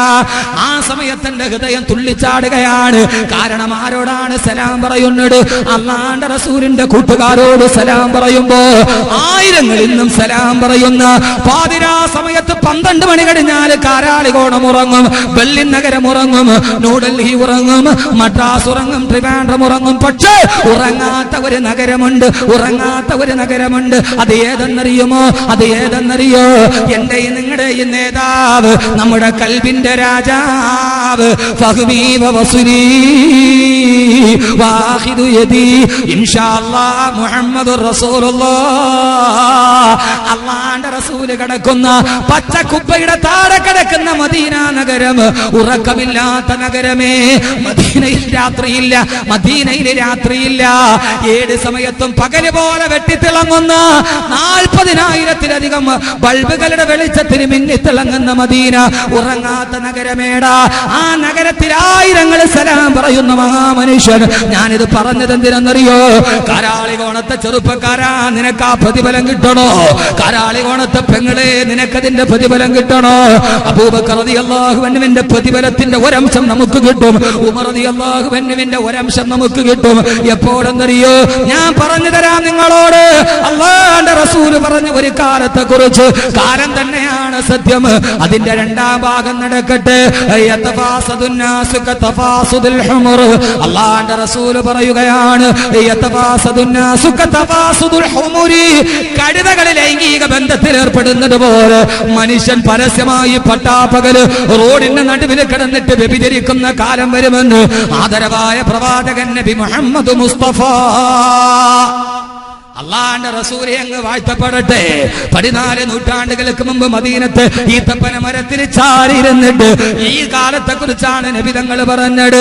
ആ സമയത്ത് എന്റെ ഹൃദയം തുള്ളിച്ചാടുകയാണ്. കാരണം ആരോടാണ് സലാം പറയുന്നത്? അല്ലാഹുവിന്റെ റസൂലിന്റെ കൂട്ടുകാരോട് സലാം പറയുമ്പോ ആയിരങ്ങൾ ഇന്നും സലാം പറയുന്ന പാതിരാ സമയത്ത് 12 മണി കഴിഞ്ഞാൽ കാരാളികോണം ഉറങ്ങും, ബെല്ലിൻ നഗരം ഉറങ്ങും, ന്യൂഡൽഹി ഉറങ്ങും, മദ്രാസ് ഉറങ്ങും, ട്രിവാൻഡ്രം ഉറങ്ങും. പക്ഷേ ഉറങ്ങാത്ത ഒരു നഗരമുണ്ട്, ഉറങ്ങാത്ത ഒരു നഗരമുണ്ട്. അത് ഏതെന്നറിയുമോ? അത് ഏതെന്നറിയോ? എന്റെയും നിങ്ങളുടെയും നേതാവ്, നമ്മുടെ കൽബിന്റെ രാജാവ്, ഫഹ്മി വസുരി വാഹിദു യദി ഇൻഷാ അല്ലാഹ് മുഹമ്മദുർ റസൂലുള്ളാഹ്. അല്ലാഹുവിന്റെ റസൂല് കിടക്കുന്ന പച്ച കുപ്പയുടെ താഴെ കിടക്കുന്ന മദീന നഗരം ഉറക്കമില്ലാത്ത നഗരമേ. മദീനയിൽ രാത്രിയില്ല, മദീനയിൽ രാത്രിയില്ല. 7 സമയത്തും പകല് പോലെ വെട്ടിത്തിളങ്ങുന്ന 40,000-ത്തിലധികം ബൾബുകളുടെ വെളിച്ചത്തിന് മിന്നിത്തിളങ്ങുന്ന മദീന ഉറങ്ങാത്ത നഗരമേടാ. ആ നഗരത്തിൽ ആയിരങ്ങൾ സലാം പറയുന്ന മഹാമനുഷ്യൻ. ഞാനിത് പറഞ്ഞത് എന്തിനെന്നറിയോ? കാരാളികോണത്തെ ചെറുപ്പക്കാരാ, നിനക്ക് ആ പ്രതിഫലം കിട്ടണോ? കാരാളികോണത്തെ പെങ്ങളെ, നിനക്കതിന്റെ പ്രതിഫലം കിട്ടണോ? അബൂബക്കർ റളിയല്ലാഹു അൻഹുവിന്റെ പ്രതിഫലത്തിന്റെ ഒരംശം നമുക്ക് കിട്ടും. ഉമർ റളിയല്ലാഹു അൻഹുവിന്റെ ഒരംശം നമുക്ക് കിട്ടും. എപ്പോഴെന്നറിയോ? ഞാൻ പറഞ്ഞു തരാം നിങ്ങളോട്. അല്ലാഹുവിന്റെ റസൂല് പറഞ്ഞ ഒരു കാലത്തെ കുറിച്ച്. കാലം തന്നെയാണ് സത്യം. അതിന്റെ രണ്ടാം ഭാഗം നടക്കട്ടെ. അല്ലാഹുവിന്റെ റസൂല് പറയുകയാണ്, കഴുതകൾ ലൈംഗിക ബന്ധത്തിൽ ഏർപ്പെടുന്നത് പോലെ മനുഷ്യൻ പരസ്യമായി പട്ടാപ്പകല് റോഡിന്റെ നടുവിൽ കിടന്നിട്ട് വ്യഭിചരിക്കുന്ന കാലം വരുമെന്ന് ആദരവായ പ്രവാചകൻ നബി മുഹമ്മദ് മുസ്തഫ അള്ളാന്റെ റസൂലെ അങ്ങ് വാഴ്ത്തപ്പെടട്ടെ. 14 നൂറ്റാണ്ടുകൾക്ക് മുമ്പ് മദീനത്ത് ഈത്തപ്പന മരത്തിൽ ചാരിയിരുന്നിട്ട് ഈ കാലത്തെ കുറിച്ചാണ് നബി തങ്ങൾ പറഞ്ഞത്.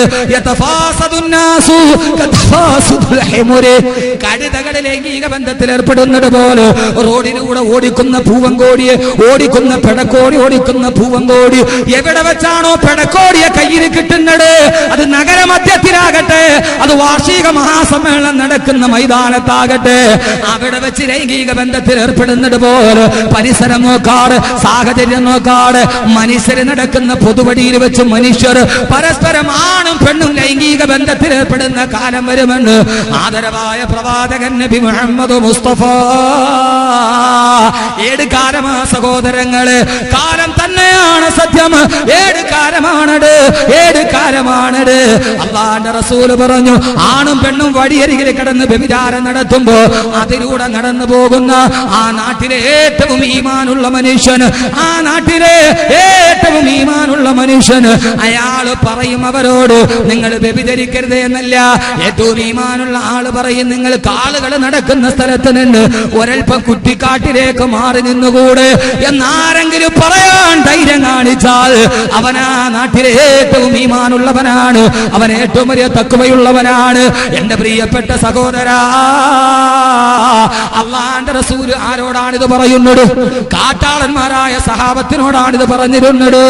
കഴുതകളുടെ ലൈംഗിക ബന്ധത്തിൽ ഏർപ്പെടുന്നത് പോലെ റോഡിലൂടെ ഓടിക്കുന്ന പൂവങ്കോടിയെ, ഓടിക്കുന്ന പെടക്കോടി, ഓടിക്കുന്ന പൂവങ്കോടി എവിടെ വെച്ചാണോ പെടക്കോടിയെ കയ്യിൽ കിട്ടുന്നത്, അത് നഗരമധ്യത്തിലാകട്ടെ, അത് വാർഷിക മഹാസമ്മേളനം നടക്കുന്ന മൈതാനത്താകട്ടെ, അവിടെ വെച്ച് ലൈംഗിക ബന്ധത്തിൽ ഏർപ്പെടുന്നത് പോലെ പരിസരം നോക്കാറ്, സാഹചര്യം നോക്കാറ്, മനുഷ്യർ നടക്കുന്ന പൊതുവഴിയിൽ വെച്ച് മനുഷ്യർ പരസ്പരം ആണും പെണ്ണും ലൈംഗിക ബന്ധത്തിൽ ഏർപ്പെടുന്ന കാലം വരുമെന്ന് ആദരവായ പ്രവാചകൻ നബി മുഹമ്മദ് മുസ്തഫ. ഏഴ് കാലമാ സഹോദരങ്ങള്, കാലം തന്നെയാണ് സത്യം. ഏഴ് കാലമാണത്, ഏഴ് കാലമാണത്. അള്ളാന്റെ റസൂല് പറഞ്ഞു, ആണും പെണ്ണും വഴിയരികിൽ കിടന്ന് വ്യഭിചാരം നടത്തുമ്പോ അതിലൂടെ നടന്നു പോകുന്ന ആ നാട്ടിലെ ഏറ്റവും ഈമാനുള്ള മനുഷ്യന്, ആ നാട്ടിലെ ഏറ്റവും ഈമാനുള്ള മനുഷ്യന് അയാള് പറയും അവരോട്, നിങ്ങൾ വ്യഭിചരിക്കരുത് എന്നല്ല. ഏറ്റവും ഈമാനുള്ള ആള് പറയും, നിങ്ങൾ കാളുകൾ നടക്കുന്ന സ്ഥലത്ത് നിന്ന് ഒരൽപ്പം കുറ്റിക്കാട്ടിലേക്ക് മാറി നിന്നുകൂടെ എന്നാരെങ്കിലും പറയാൻ ധൈര്യം കാണിച്ചാൽ അവനാ നാട്ടിലെ ഏറ്റവും ഈമാനുള്ളവനാണ്, അവൻ ഏറ്റവും വലിയ തഖ്വയുള്ളവനാണ്. എന്റെ പ്രിയപ്പെട്ട സഹോദരാ, അള്ളാന്റെ റസൂൽ ആരോടാണിത് പറയുന്നത്? കാട്ടാളന്മാരായ സഹാബത്തിനോടാണിത് പറഞ്ഞിരുന്നത്.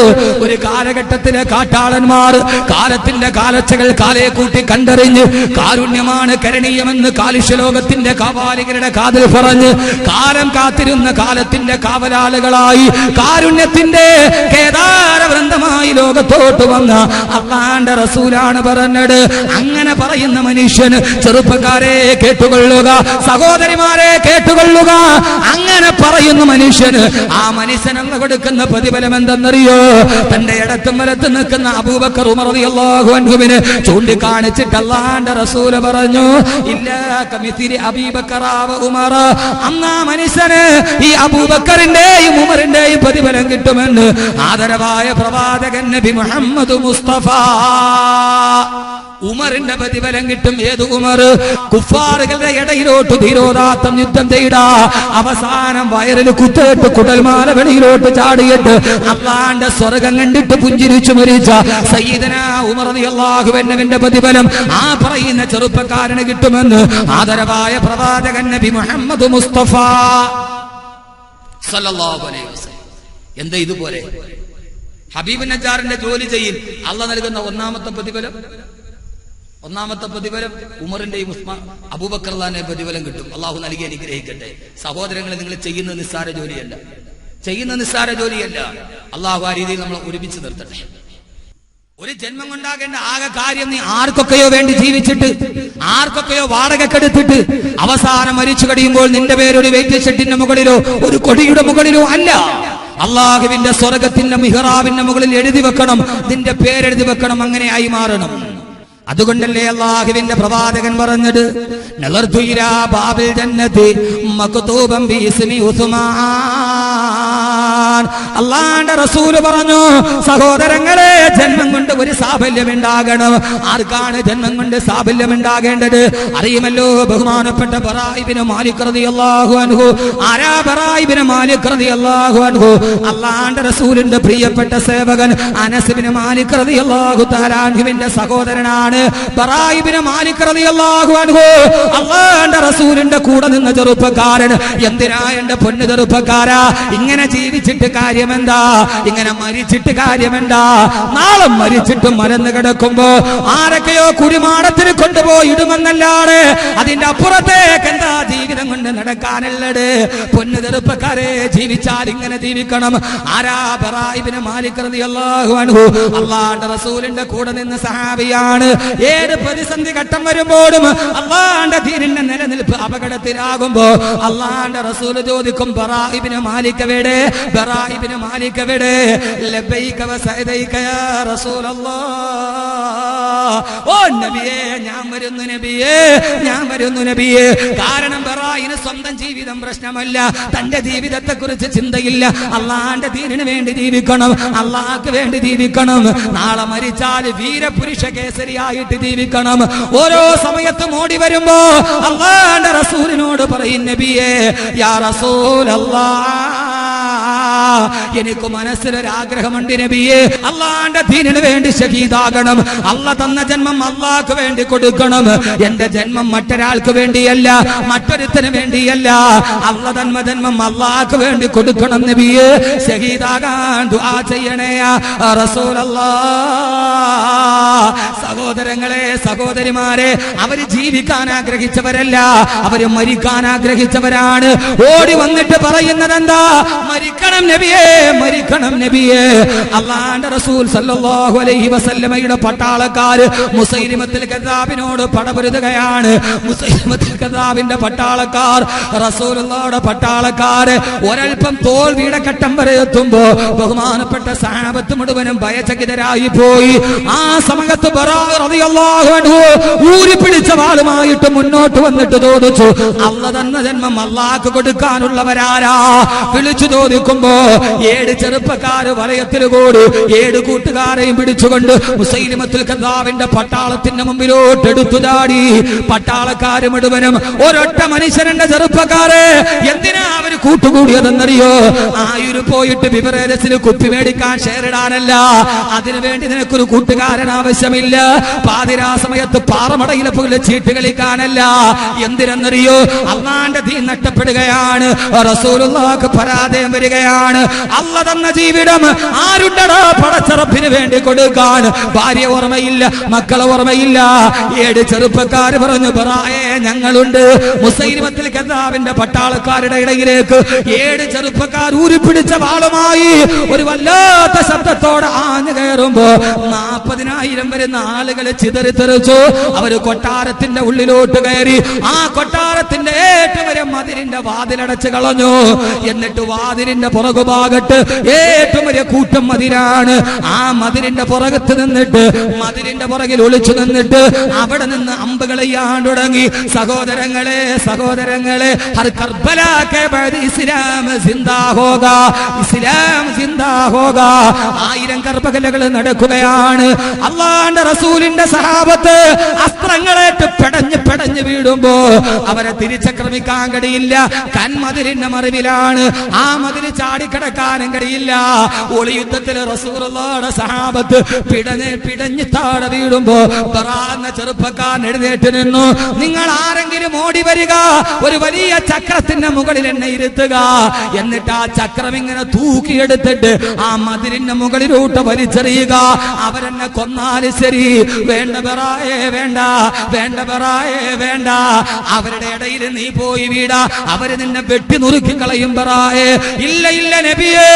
ഒരു കാലഘട്ടത്തിലെ കാട്ടാളന്മാർ കാലത്തിന്റെ കാലച്ചകൾ കാലയെ കൂട്ടി കണ്ടറിഞ്ഞ് കാരുണ്യമാണ് കരണീയമെന്ന് കാലുഷ്യലോകത്തിന്റെ കാവാലികരുടെ കാതിൽ പറഞ്ഞ് കാലം കാത്തിരുന്ന കാലത്തിന്റെ കാവലാളുകളായി കാരുണ്യത്തിന്റെ കേദാരവൃന്ദമായി ലോകത്തോട്ട് വന്ന അള്ളാന്റെ റസൂലാണ് പറഞ്ഞത്. അങ്ങനെ പറയുന്ന മനുഷ്യന്, ചെറുപ്പക്കാരെ കേട്ടുകൊള്ളുക, സഹോദരിമാരെ കേട്ടുകൊള്ളുക, അങ്ങനെ പറയുന്ന മനുഷ്യന് ആ മനുഷ്യനെന്ന് കൊടുക്കുന്ന പ്രതിഫലം എന്തെന്നറിയോ? തന്റെ ഇടത്തും വലത്തും നിൽക്കുന്ന അബൂബക്കർ ഉമർ റളിയല്ലാഹു അൻഹുവിനെ ചൂണ്ടിക്കാണിച്ചിട്ട് അല്ലാഹുവിന്റെ റസൂൽ പറഞ്ഞു, ഇല്ലാ കമിതിരി അബീബക്കർ വ ഉമർ. അന്നാ മനുഷ്യന് ഈ അബൂബക്കറിന്റെയും ഉമറിന്റെയും പ്രതിഫലം കിട്ടുമെന്ന് ആദരവായ പ്രവാചകൻ നബി മുഹമ്മദ് മുസ്തഫ. ഉമറിന്റെ പ്രതിഫലം കിട്ടും. ഏത് ഉമർ? കുഫാറുകളുടെ ഇടയിലോട്ട് ധീരോദാത്തം യുദ്ധം ചെയ്ത അവസാനം വയറിൽ കുത്തേറ്റ് കുടൽമാല വെളിയിലോട്ട് ചാടിയിട്ട് അള്ളാന്റെ സ്വർഗം കണ്ടിട്ട് പുഞ്ചിരിച്ചു മരിച്ച സയ്യിദനാ ഉമർ റളിയല്ലാഹു അൻഹുവിന്റെ പ്രതിഫലം ആ പറയുന്ന ചെറുപ്പക്കാരന് കിട്ടുമെന്ന് ആദരവായ പ്രവാചകൻ നബി മുഹമ്മദ് മുസ്തഫ സല്ലല്ലാഹു അലൈഹി വസല്ലം. എന്താ ഇതുപോലെ ഹബീബ് നജാറിന്റെ ജോലി ചെയ്യിൽ അള്ളാഹ് നൽകുന്ന ഒന്നാമത്തെ പ്രതിഫലം ഉമറിന്റെയും അബൂബക്കർ റളിയല്ലാഹുവിന്റെ പ്രതിഫലം കിട്ടും. അള്ളാഹു നൽകി അനുഗ്രഹിക്കട്ടെ. സഹോദരങ്ങളെ, നിങ്ങൾ ചെയ്യുന്ന നിസ്സാര ജോലിയല്ല, അള്ളാഹു ആ രീതിയിൽ നമ്മൾ ഒരുമിച്ച് നിർത്തട്ടെ. ഒരു ജന്മം കൊണ്ടാകേണ്ട ആകെ കാര്യം, നീ ആർക്കൊക്കെയോ വേണ്ടി ജീവിച്ചിട്ട്, ആർക്കൊക്കെയോ വാടകക്കെടുത്തിട്ട് അവസാനം മരിച്ചു കഴിയുമ്പോൾ നിന്റെ പേരൊരു വെയിറ്റ് ഷെഡിന്റെ മുകളിലോ ഒരു കൊടിയുടെ മുകളിലോ അല്ല, അള്ളാഹുവിന്റെ സ്വർഗത്തിന്റെ മിഹ്റാബിന്റെ മുകളിൽ എഴുതി വെക്കണം, നിന്റെ പേരെഴുതി വെക്കണം. അങ്ങനെ ആയി മാറണം. അതുകൊണ്ടല്ലേ അല്ലാഹുവിന്റെ പ്രവാചകൻ പറഞ്ഞത്, നളർതു ഇലാ ബാബിൽ ജന്നതി മക്തൂബൻ ബിസ്മി ഉസ്മാൻ. അല്ലാഹുവിന്റെ റസൂൽ പറഞ്ഞു, സഹോദരങ്ങളെ, ജന്മം കൊണ്ട് ഒരു സാഫല്യം ഉണ്ടാകണം. ആർക്കാണ് ജന്മം കൊണ്ട് സാഫല്യം ഉണ്ടാകേണ്ടത്? അറിയുമല്ലോ, ബഹുമാനപ്പെട്ട ബറാ ഇബ്നു മാലിക് റളിയല്ലാഹു അൻഹു. ആരാ ബറാ ഇബ്നു മാലിക് റളിയല്ലാഹു അൻഹു? അല്ലാഹുവിന്റെ റസൂലിന്റെ പ്രിയപ്പെട്ട സേവകൻ അനസ് ഇബ്നു മാലിക് റളിയല്ലാഹു തആല അൻഹുവിന്റെ സഹോദരനാണ് ബറാ ഇബ്നു മാലിക് റളിയല്ലാഹു അൻഹു. അല്ലാഹുവിന്റെ റസൂലിന്റെ കൂടെ നിന്ന ചെറുപ്പക്കാരൻ. എന്തിനാ എന്റെ പൊന്നു ചെറുപ്പക്കാരാ ഇങ്ങനെ ജീവിച്ചിട്ട് കാര്യമെന്താ? ഇങ്ങനെ മരിച്ചിട്ട് കാര്യമെന്താ? നാളെ മരിച്ചിട്ട് മരന്ന് കിടക്കുമ്പോ ആരൊക്കെയോ കുടിമാടത്തിന് കൊണ്ടുപോയി ഇടുമെന്നല്ലാതെ അതിന്റെ അപ്പുറത്തേക്ക് എന്താ ജീവിതം കൊണ്ട് നടക്കാനുള്ളത്? പൊന്നു ചെറുപ്പക്കാരെ, ജീവിച്ചാൽ ഇങ്ങനെ ജീവിക്കണം. ആരാ? ബറാ ഇബ്നു മാലിക് റളിയല്ലാഹു അൻഹു. അല്ലാഹുവിന്റെ റസൂലിന്റെ കൂടെ നിന്ന സഹാബിയാണ്. ഏത് പ്രതിസന്ധി ഘട്ടം വരുമ്പോഴും അള്ളാന്റെ ദീനിന്റെ നിലനിൽപ്പ് അപകടത്തിലാകുമ്പോ അള്ളാന്റെ റസൂൽ ചോദിക്കും, ബറാ ഇബ്നു മാലിക് എവിടെ? ബറാ ഇബ്നു മാലിക് എവിടെ? ലബ്ബൈക വസഅദൈക യാ റസൂലല്ലാഹ്. ഓ നബിയേ, ഞാൻ വരുന്നു നബിയേ, ഞാൻ വരുന്നു നബിയേ. കാരണം ബറായിന് സ്വന്തം ജീവിതം പ്രശ്നമല്ല, തന്റെ ജീവിതത്തെ കുറിച്ച് ചിന്തയില്ല. അള്ളാന്റെ ദീനിന് വേണ്ടി ജീവിക്കണം, അള്ളാഹ്ക്ക് വേണ്ടി ജീവിക്കണം. നാളെ മരിച്ചാൽ വീരപുരുഷ കേസരിയായി മുത്തക്കിയായിട്ട് ജീവിക്കണം. ഓരോ സമയത്തും ഓടി വരുമ്പോ അല്ലാഹുവിന്റെ റസൂലിനോട് പറയും, നബിയേ യാ റസൂലല്ലാഹ്, എനിക്ക് മനസ്സിലൊരാഗ്രഹമുണ്ട് നബിയേ, അള്ളാന്റെ ദീനിന് വേണ്ടി ഷഹീദാകണം. അള്ള തന്ന ജന്മം അള്ളാഹ്ക്ക് വേണ്ടി കൊടുക്കണം. എന്റെ ജന്മം മറ്റൊരാൾക്ക് വേണ്ടിയല്ല, മറ്റൊരുത്തന് വേണ്ടിയല്ല. അള്ള തന്ന ജന്മം അള്ളാഹ്ക്ക് വേണ്ടി കൊടുക്കണം നബിയേ, ഷഹീദാകാൻ ദുആ ചെയ്യണേ യാ റസൂലല്ലാഹ്. സഹോദരങ്ങളെ, സഹോദരിമാരെ, അവര് ജീവിക്കാൻ ആഗ്രഹിച്ചവരല്ല, അവര് മരിക്കാൻ ആഗ്രഹിച്ചവരാണ്. ഓടി വന്നിട്ട് പറയുന്നത് എന്താ? മരിക്കണം നബിയേ, മരിക്കണം നബിയേ. അല്ലാഹുവിന്റെ റസൂൽ സല്ലല്ലാഹു അലൈഹി വസല്ലമയുടെ പട്ടാളക്കാര് മുസൈലിമത്തുൽ കദ്ദാബിനോട് പടപൊരുതുകയാണ്. മുസൈലിമത്തുൽ കദ്ദാബിന്റെ പട്ടാളക്കാർ റസൂലുള്ളാഹിയുടെ പട്ടാളക്കാര് ഒരൽപ്പം തോൽവിയുടെ ഘട്ടം വരെ എത്തുമ്പോ ബഹുമാനപ്പെട്ട സഹാബത്ത് മുഴുവനും ഭയചകിതരായി പോയി. ആ സമയത്ത് ബറാഅ റളിയല്ലാഹു അൻഹു ഊരിപ്പിടിച്ച വാളുമായിട്ട് മുന്നോട്ട് വന്നിട്ട് ചോദിച്ചു, അല്ലാഹ് തന്ന ജന്മം അല്ലാഹ്ക്ക് കൊടുക്കാനുള്ളവരാരാ? വിളിച്ചു ചോദിക്കുമ്പോ 7 ചെറുപ്പക്കാര് വലയത്തിൽ കൂടി 7 കൂട്ടുകാരെയും പിടിച്ചുകൊണ്ട് മുസൈലിമത്തുൽ കദ്ദാബിന്റെ പട്ടാളത്തിന്റെ മുമ്പിലോട്ട് എടുത്തു ചാടി. പട്ടാളക്കാര് മുഴുവനും ഒരൊറ്റ മനുഷ്യന്റെ ചെറുപ്പക്കാരെ എന്തിനാ അവര് കൂട്ടുകൂടിയതെന്നറിയോ? ആയൂര് പോയിട്ട് ബിവറേജസിന് കുപ്പി മേടിക്കാൻ ഷെയറിടാനല്ല, അതിനുവേണ്ടി നിനക്കൊരു കൂട്ടുകാരൻ ആവശ്യമില്ല. പാതിരാ സമയത്ത് പാറമടയിലെ പോലെ ചീട്ട് കളിക്കാനല്ല. എന്തിനെന്നറിയോ? അള്ളാന്റെ ദീൻ നഷ്ടപ്പെടുകയാണ്, റസൂലുള്ളാഹിക്ക് പരാജയം വരികയാണ്. അള്ള തന്ന ജീവിതം ആരുണ്ടടാ പടച്ചറപ്പിന് വേണ്ടി കൊടുക്കാൻ? ഭാര്യ ഓർമ്മയില്ല, മക്കളെ ഓർമ്മയില്ല. 7 ചെറുപ്പക്കാര് പറഞ്ഞു, ബറായെ ഞങ്ങളുണ്ട്. മുസൈലിമത്തുൽ കദ്ദാബിന്റെ പട്ടാളക്കാരുടെ ഇടയിലേക്ക് 7 ചെറുപ്പക്കാർ ഊരിപ്പിടിച്ച വാളുമായി ഒരു വല്ലാത്ത ശബ്ദത്തോടെ ആഞ്ഞു കയറുമ്പോ 40,000 വരുന്ന ആളുകൾ ചിതറിത്തെറിച്ചു. അവര് കൊട്ടാരത്തിന്റെ ഉള്ളിലോട്ട് കയറി. ആ കൊട്ടാരത്തിന്റെ ഏറ്റവും വലിയ മതിലിന്റെ വാതിലടച്ച് കളഞ്ഞു. എന്നിട്ട് വാതിലിന്റെ പുറകുഭാഗത്ത് ഏറ്റവും വലിയ കൂട്ടം മതിലാണ്. ആ മതിലിന്റെ പുറകത്ത് നിന്നിട്ട്, മതിലിന്റെ പുറകിൽ ഒളിച്ചു നിന്നിട്ട് അവിടെ നിന്ന് അമ്പുകൾ ചെയ്യാൻ തുടങ്ങി. സഹോദരങ്ങളെ, സഹോദരങ്ങളെ, ഹർ കർബലാ കെ ബഅദ് ഇസ്ലാം സിന്ദാ ഹോഗാ, ഇസ്ലാം സിന്ദാ ഹോഗാ. 1000 കർബലകൾ നടക്കുകയാണ്. അല്ലാഹുവിന്റെ റസൂലിന്റെ സഹാബത്ത് അസ്ത്രങ്ങളേറ്റ് പെടഞ്ഞ് വീടുമ്പോ അവരെ തിരിച്ചക്രമിക്കാൻ കഴിയില്ല. കന്മതിലിന്റെ മറിവിലാണ്. ആ മതിൽ ചാടിക്കടക്കാനും കഴിയില്ല. ഒളിയുദ്ധത്തിൽ റസൂലുള്ളാഹിയുടെ സഹാബത്ത് പിടഞ്ഞ് താഴെ വീടുമ്പോ ബറാഅ ചെറുപ്പക്കാരൻ എഴുന്നേറ്റ് നിന്നു. നിങ്ങൾ ആരെങ്കിലും ഓടി വരിക, ഒരു വലിയ ചക്രത്തിന്റെ മുകളിൽ എന്നെ ഇരുത്തുക. എന്നിട്ട് ആ ചക്രം ഇങ്ങനെ തൂക്കിയെടുത്തിട്ട് ആ മതിലിന്റെ മുകളിലോട്ട് വലിച്ചെറിയുക. അവരെന്നെ കൊന്നാലും ശരി, വേണ്ട ബറായെ, വേണ്ട, വേണ്ട ബറായെ, വേണ്ട. അവരുടെ ഇടയിൽ നീ പോയി വീടാ, അവര് നിന്നെ വെട്ടി നുറുക്കി കളയും ബറായെ. ഇല്ല ഇല്ല നബിയേ,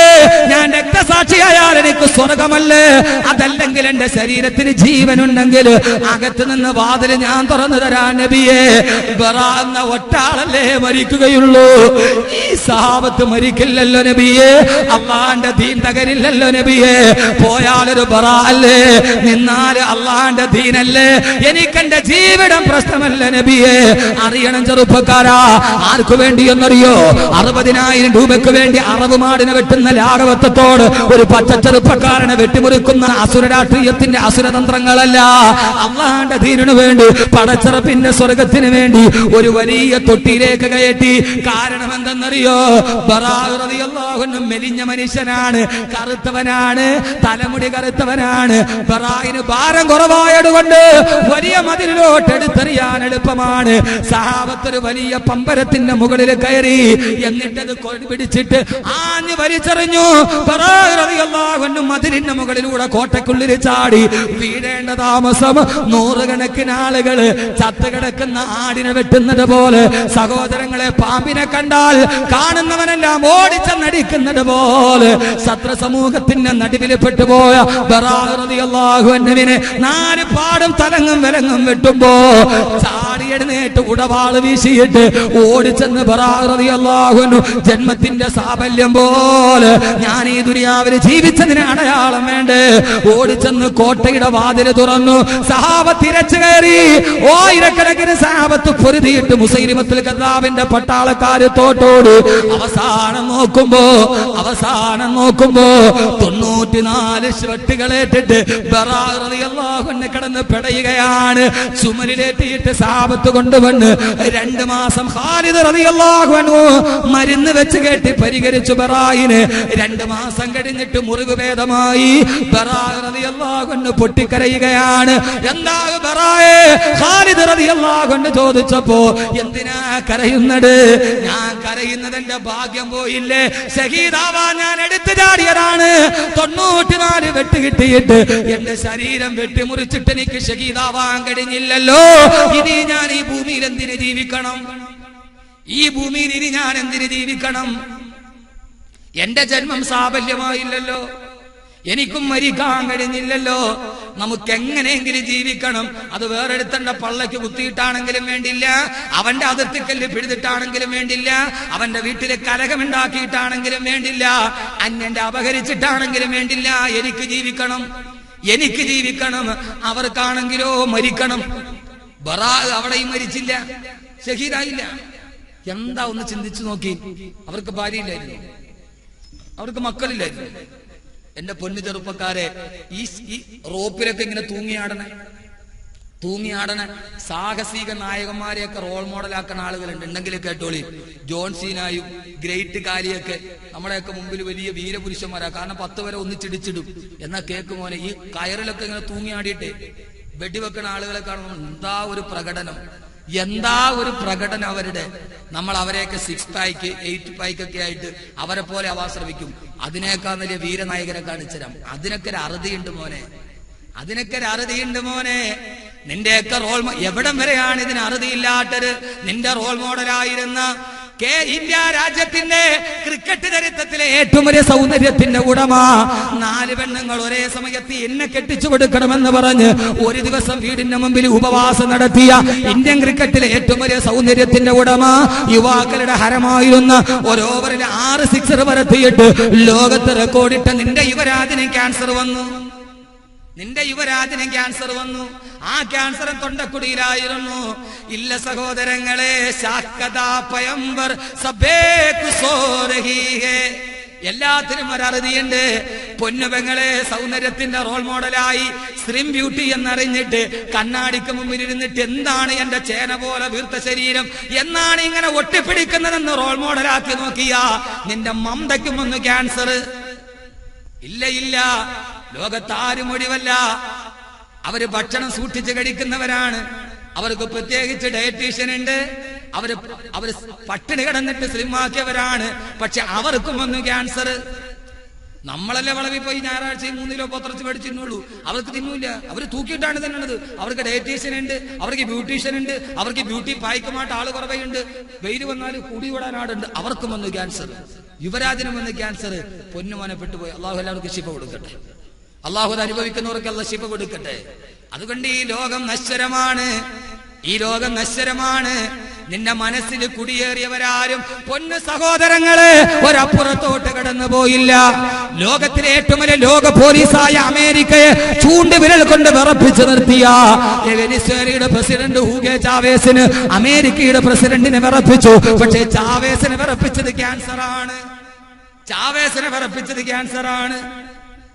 ഞാൻ രക്തസാക്ഷിയായാൽ എനിക്ക് സ്വർഗമല്ലേ? അതല്ലെങ്കിൽ എന്റെ ശരീരത്തിന് ജീവനുണ്ടെങ്കിൽ അകത്ത് നിന്ന് വാതിൽ ഞാൻ തുറന്നു തരാൻ നബിയേ. ബറാഅ എന്ന ഒറ്റാളല്ലേ മരിക്കുകയുള്ളൂ. ഈ സഹാബത്ത് മരിക്കില്ലല്ലോ നബിയേ. അള്ളാന്റെ ദീൻ തകരില്ലല്ലോ നബിയേ. പോയാലൊരു ബറാഅ അല്ലേ, നിന്നാല് അള്ളാന്റെ ദീനല്ലേ. എനിക്കെന്റെ ജീവിതം പ്രശ്നമല്ല നബിയേ. അറിയണം ചെറുപ്പക്കാരാ, ആർക്കു വേണ്ടിയെന്നറിയോ? 60,000 രൂപയ്ക്ക് വേണ്ടി അറബ് മാടിനെ വെട്ടുന്ന ലാഘവത്വത്തോട് ഒരു പച്ച ചെറുപ്പക്കാരനെ വെട്ടിമുറിക്കുന്ന അസുര രാഷ്ട്രീയത്തിന്റെ അസുരതന്ത്രങ്ങളല്ല. അള്ളാന്റെ ദീനിനു വേണ്ടി, പടച്ചറപ്പിന്റെ സ്വർഗത്തിന് വേണ്ടി ഒരു വലിയ തൊട്ടിയിലേക്ക് കയറ്റി. കാരണം എന്തെന്നറിയോ? ബറാഅ റളിയല്ലാഹു അൻഹു മെലിഞ്ഞ മനുഷ്യനാണ്, കറുത്തവനാണ്, തലമുടി കറുത്തവനാണ്. ബറാഇന് ഭാരം കുറവായതുകൊണ്ട് വലിയ മതിലിലോട്ട് എടുത്തെറിയാൻ എളുപ്പമാണ്. സഹാബത്തൊരു വലിയ പമ്പരത്തിന്റെ മുകളിൽ കയറി. എന്നിട്ടത് പിടിച്ചിട്ട് ആഞ്ഞു വലിച്ചെറിഞ്ഞു. ബറാഅ റളിയല്ലാഹു അൻഹു മതിലിന്റെ മുകളിലൂടെ കോട്ടയ്ക്കുള്ളിൽ ചാടി. വീഴേണ്ട താമസം. 100 കണക്കിന് ആളുകൾ ചത്തുകിടക്കുന്ന ആടിനെ വെട്ടുന്നത് പോലെ, സഹോദരങ്ങളെ, പാമ്പിനെ കണ്ടാൽ കാണുന്നവനെല്ലാം ഓടിച്ചെന്നടിക്കുന്നത് പോലെ ശത്രു സമൂഹത്തിന്റെ നടുവിൽ പെട്ടുപോയ ബറാഅ റളിയല്ലാഹു അൻഹുവിനെ 4 പാടും തലങ്ങും വിലങ്ങും വെട്ടുമ്പോ ചാടി എഴുന്നേറ്റ് ഉടവാള് വീശിയിട്ട് ഓടിച്ചെന്ന് ബറാഅ റളിയല്ലാഹു അൻഹു ജന്മത്തിന്റെ സാഫല്യം പോലെ, ഞാൻ ഈ ദുനിയാവിൽ ജീവിച്ചതിന് അടയാളം വേണ്ടേ? ഓടിച്ചെന്ന് കോട്ടയുടെ വാതില് തുറന്നു. സഹാബത്ത് ഇരച്ചു കയറി. 1000 കണക്കിന് സഹാബത്ത് പൊരുതിയിട്ട് മുസൈലിമത്തുൽ കദ്ദാബിന്റെ പട്ടാളക്കാര് തോട്ടോടി. അവസാനം നോക്കുമ്പോ 94 ഷർട്ടുകളേറ്റിട്ട് ബറാ റളിയല്ലാഹു അൻഹു കിടന്ന് പിടയുകയാണ്. ചുമലിലേറ്റിയിട്ട് സാബത്ത് കൊണ്ടുവന്ന് 2 മാസം ഖാലിദ് റളിയല്ലാഹു അൻഹു മരുന്ന് വെച്ച് കെട്ടി പരിഹരിച്ചു ബറായിന്. 2 മാസം കഴിഞ്ഞിട്ട് മുറിവ് ഭേദമായി. ബറാ റളിയല്ലാഹു അൻഹു പൊട്ടിക്കരയുകയാണ്. എന്താ ബറായെ? ഖാലിദ് റളിയല്ലാഹു അൻഹു ചോദിച്ചപ്പോ, എന്തിനാ കരയുന്നത്? ഞാൻ കരയുന്നത് എന്റെ ഭാഗ്യം പോയില്ലേ, ഷഹീദാവാൻ ഞാൻ എടുത്തു ചാടിയതാണ്. 94 വെട്ട് കിട്ടിയിട്ട് എന്റെ ശരീരം വെട്ടിമുറിച്ചിട്ട് എനിക്ക് ഷഹീദാവാൻ കഴിഞ്ഞില്ലല്ലോ. ഇനി ഞാൻ ഈ ഭൂമിയിൽ എന്തിന് ജീവിക്കണം? ഈ ഭൂമിയിൽ ഇനി ഞാൻ എന്തിന് ജീവിക്കണം? എന്റെ ജന്മം സാഫല്യമായില്ലല്ലോ, എനിക്കും മരിക്കാൻ കഴിഞ്ഞില്ലല്ലോ. നമുക്ക് എങ്ങനെയെങ്കിലും ജീവിക്കണം. അത് വേറെടുത്തണ്ട പള്ളക്ക് കുത്തിയിട്ടാണെങ്കിലും വേണ്ടില്ല, അവന്റെ അതിർത്തിക്കല്ല് പിഴുതിട്ടാണെങ്കിലും വേണ്ടില്ല, അവന്റെ വീട്ടിലെ കലഹമുണ്ടാക്കിയിട്ടാണെങ്കിലും വേണ്ടില്ല, അന്യന്റെ അപഹരിച്ചിട്ടാണെങ്കിലും വേണ്ടില്ല. എനിക്ക് ജീവിക്കണം, എനിക്ക് ജീവിക്കണം. അവർക്കാണെങ്കിലോ മരിക്കണം. ബറാ അവിടെയും മരിച്ചില്ല, ഷഹീദായില്ല. എന്താ ഒന്ന് ചിന്തിച്ചു നോക്കി. അവർക്ക് ഭാര്യയില്ലായിരുന്നു, അവർക്ക് മക്കളില്ലായിരുന്നു. എന്റെ പൊന്നു ചെറുപ്പക്കാരെ, ഈ റോപ്പിലൊക്കെ ഇങ്ങനെ തൂങ്ങിയാടണ സാഹസിക നായകന്മാരെയൊക്കെ റോൾ മോഡലാക്കുന്ന ആളുകളുണ്ട്. ഉണ്ടെങ്കിൽ കേട്ടോളി. ജോൺ സീനായും ഗ്രേറ്റ് കാലിയൊക്കെ നമ്മുടെയൊക്കെ മുമ്പിൽ വലിയ വീരപുരുഷന്മാരാ. കാരണം 10 വരെ ഒന്നിച്ചിടിച്ചിടും. എന്നാ കേൾക്കുമോനെ, ഈ കയറിലൊക്കെ ഇങ്ങനെ തൂങ്ങിയാടിയിട്ട് വെടിവെക്കുന്ന ആളുകളെ കാണുമ്പോൾ എന്താ ഒരു പ്രകടനം, എന്താ ഒരു പ്രകടനം അവരുടെ. നമ്മൾ അവരെയൊക്കെ 6 പായ്ക്ക് 8 പായ്ക്കൊക്കെ ആയിട്ട് അവരെ പോലെ ആവാൻ ശ്രമിക്കും. അതിനേക്കാൾ വലിയ വീരനായകരെ കാണിച്ചുതരാം. അതിനൊക്കെ ഒരു അറുതിയുണ്ട് മോനെ, അതിനൊക്കെ ഒരു അറുതിയുണ്ട് മോനെ. നിന്റെയൊക്കെ റോൾ എവിടം വരെയാണ് ഇതിന് അറുതിയില്ലാത്തത്? നിന്റെ റോൾ മോഡലായിരുന്ന ഇന്ത്യ രാജ്യത്തിന്റെ ക്രിക്കറ്റ് ചരിത്രത്തിലെ ഏറ്റവും വലിയ സൗന്ദര്യത്തിന്റെ ഉടമ, 4 പെണ്ണുങ്ങൾ ഒരേ സമയത്ത് എന്നെ കെട്ടിച്ചു കൊടുക്കണമെന്ന് പറഞ്ഞ് ഒരു ദിവസം വീടിന്റെ മുമ്പിൽ ഉപവാസം നടത്തിയ ഇന്ത്യൻ ക്രിക്കറ്റിലെ ഏറ്റവും വലിയ സൗന്ദര്യത്തിന്റെ ഉടമ, യുവാക്കളുടെ ഹരമായിരുന്ന ഒരു ഓവറിൽ 6 സിക്സർ പരത്തിയിട്ട് ലോകത്ത് റെക്കോർഡിട്ട നിന്റെ യുവരാജിന് ക്യാൻസർ വന്നു. നിന്റെ യുവരാജിന് ക്യാൻസർ വന്നു. ആ ക്യാൻസർ തൊണ്ടക്കുടിയിലായിരുന്നു. ഇല്ല സഹോദരങ്ങളെ, എല്ലാത്തിനും ഒരറുതിയുണ്ട്. പൊന്നുപെങ്ങളെ, സൗന്ദര്യത്തിന്റെ റോൾ മോഡലായി സ്ലിം ബ്യൂട്ടി എന്നറിഞ്ഞിട്ട് കണ്ണാടിക്ക് മുമ്പിൽ ഇരുന്നിട്ട് എന്താണ് എന്റെ ചേന പോലെ വീർത്ത ശരീരം, എന്നാണ് ഇങ്ങനെ ഒട്ടിപ്പിടിക്കുന്നതെന്ന് റോൾ മോഡലാക്കി നോക്കിയ നിന്റെ മമതയ്ക്കും ഒന്ന് ക്യാൻസർ. ഇല്ല, ലോകത്താരും ഒഴിവല്ല. അവര് ഭക്ഷണം സൂക്ഷിച്ച് കഴിക്കുന്നവരാണ്. അവർക്ക് പ്രത്യേകിച്ച് ഡയറ്റീഷ്യൻ ഉണ്ട്. അവര് പട്ടിണി കിടന്നിട്ട് സ്ലിമാക്കിയവരാണ്. പക്ഷെ അവർക്കും വന്നു ക്യാൻസർ. നമ്മളല്ലേ വളവിൽ പോയി ഞായറാഴ്ചയും 3 കിലോ പത്രച്ച് മേടിച്ചിരുന്നുള്ളൂ. അവർക്ക് തിന്നൂല, അവര് തൂക്കിയിട്ടാണ് തിന്നുന്നത്. അവർക്ക് ഡയറ്റീഷ്യൻ ഉണ്ട്, അവർക്ക് ബ്യൂട്ടീഷ്യൻ ഉണ്ട്, അവർക്ക് ബ്യൂട്ടി പായ്ക്കുമായിട്ട് ആള് കുറവുണ്ട്. വെയിൽ വന്നാൽ കൂടി വിടാൻ ആടുണ്ട്. അവർക്കും വന്നു ക്യാൻസർ. യുവരാജനും വന്ന് ക്യാൻസർ. പൊന്നുമോനെ പെട്ടുപോയി. അള്ളാഹു എല്ലാവർക്കും ശിഫ കൊടുക്കട്ടെ. അള്ളാഹു അത് അനുഭവിക്കുന്നവർക്ക് അള്ളാഹ് ശിഫ കൊടുക്കട്ടെ. അതുകൊണ്ട് ഈ ലോകം നശ്വരമാണ്, ഈ ലോകം നശ്വരമാണ്. നിന്റെ മനസ്സിൽ കുടിയേറിയവരാരും പൊന്നു സഹോദരങ്ങളെ ഒരപ്പുറത്തോട്ട് കടന്നു പോയില്ല. ലോകത്തിലെ ഏറ്റവും വലിയ ലോക പോലീസായ അമേരിക്കയെ ചൂണ്ടുവിരൽ കൊണ്ട് വിറപ്പിച്ചു നിർത്തിയ വെനിസ്വേലയുടെ പ്രസിഡന്റ് ഹൂഗോ ചാവേസിന് അമേരിക്കയുടെ പ്രസിഡന്റിനെ വിറപ്പിച്ചു. പക്ഷേ ചാവേസിനെ വിറപ്പിച്ചത് ക്യാൻസറാണ്. ചാവേസിനെ വിറപ്പിച്ചത് ക്യാൻസറാണ്.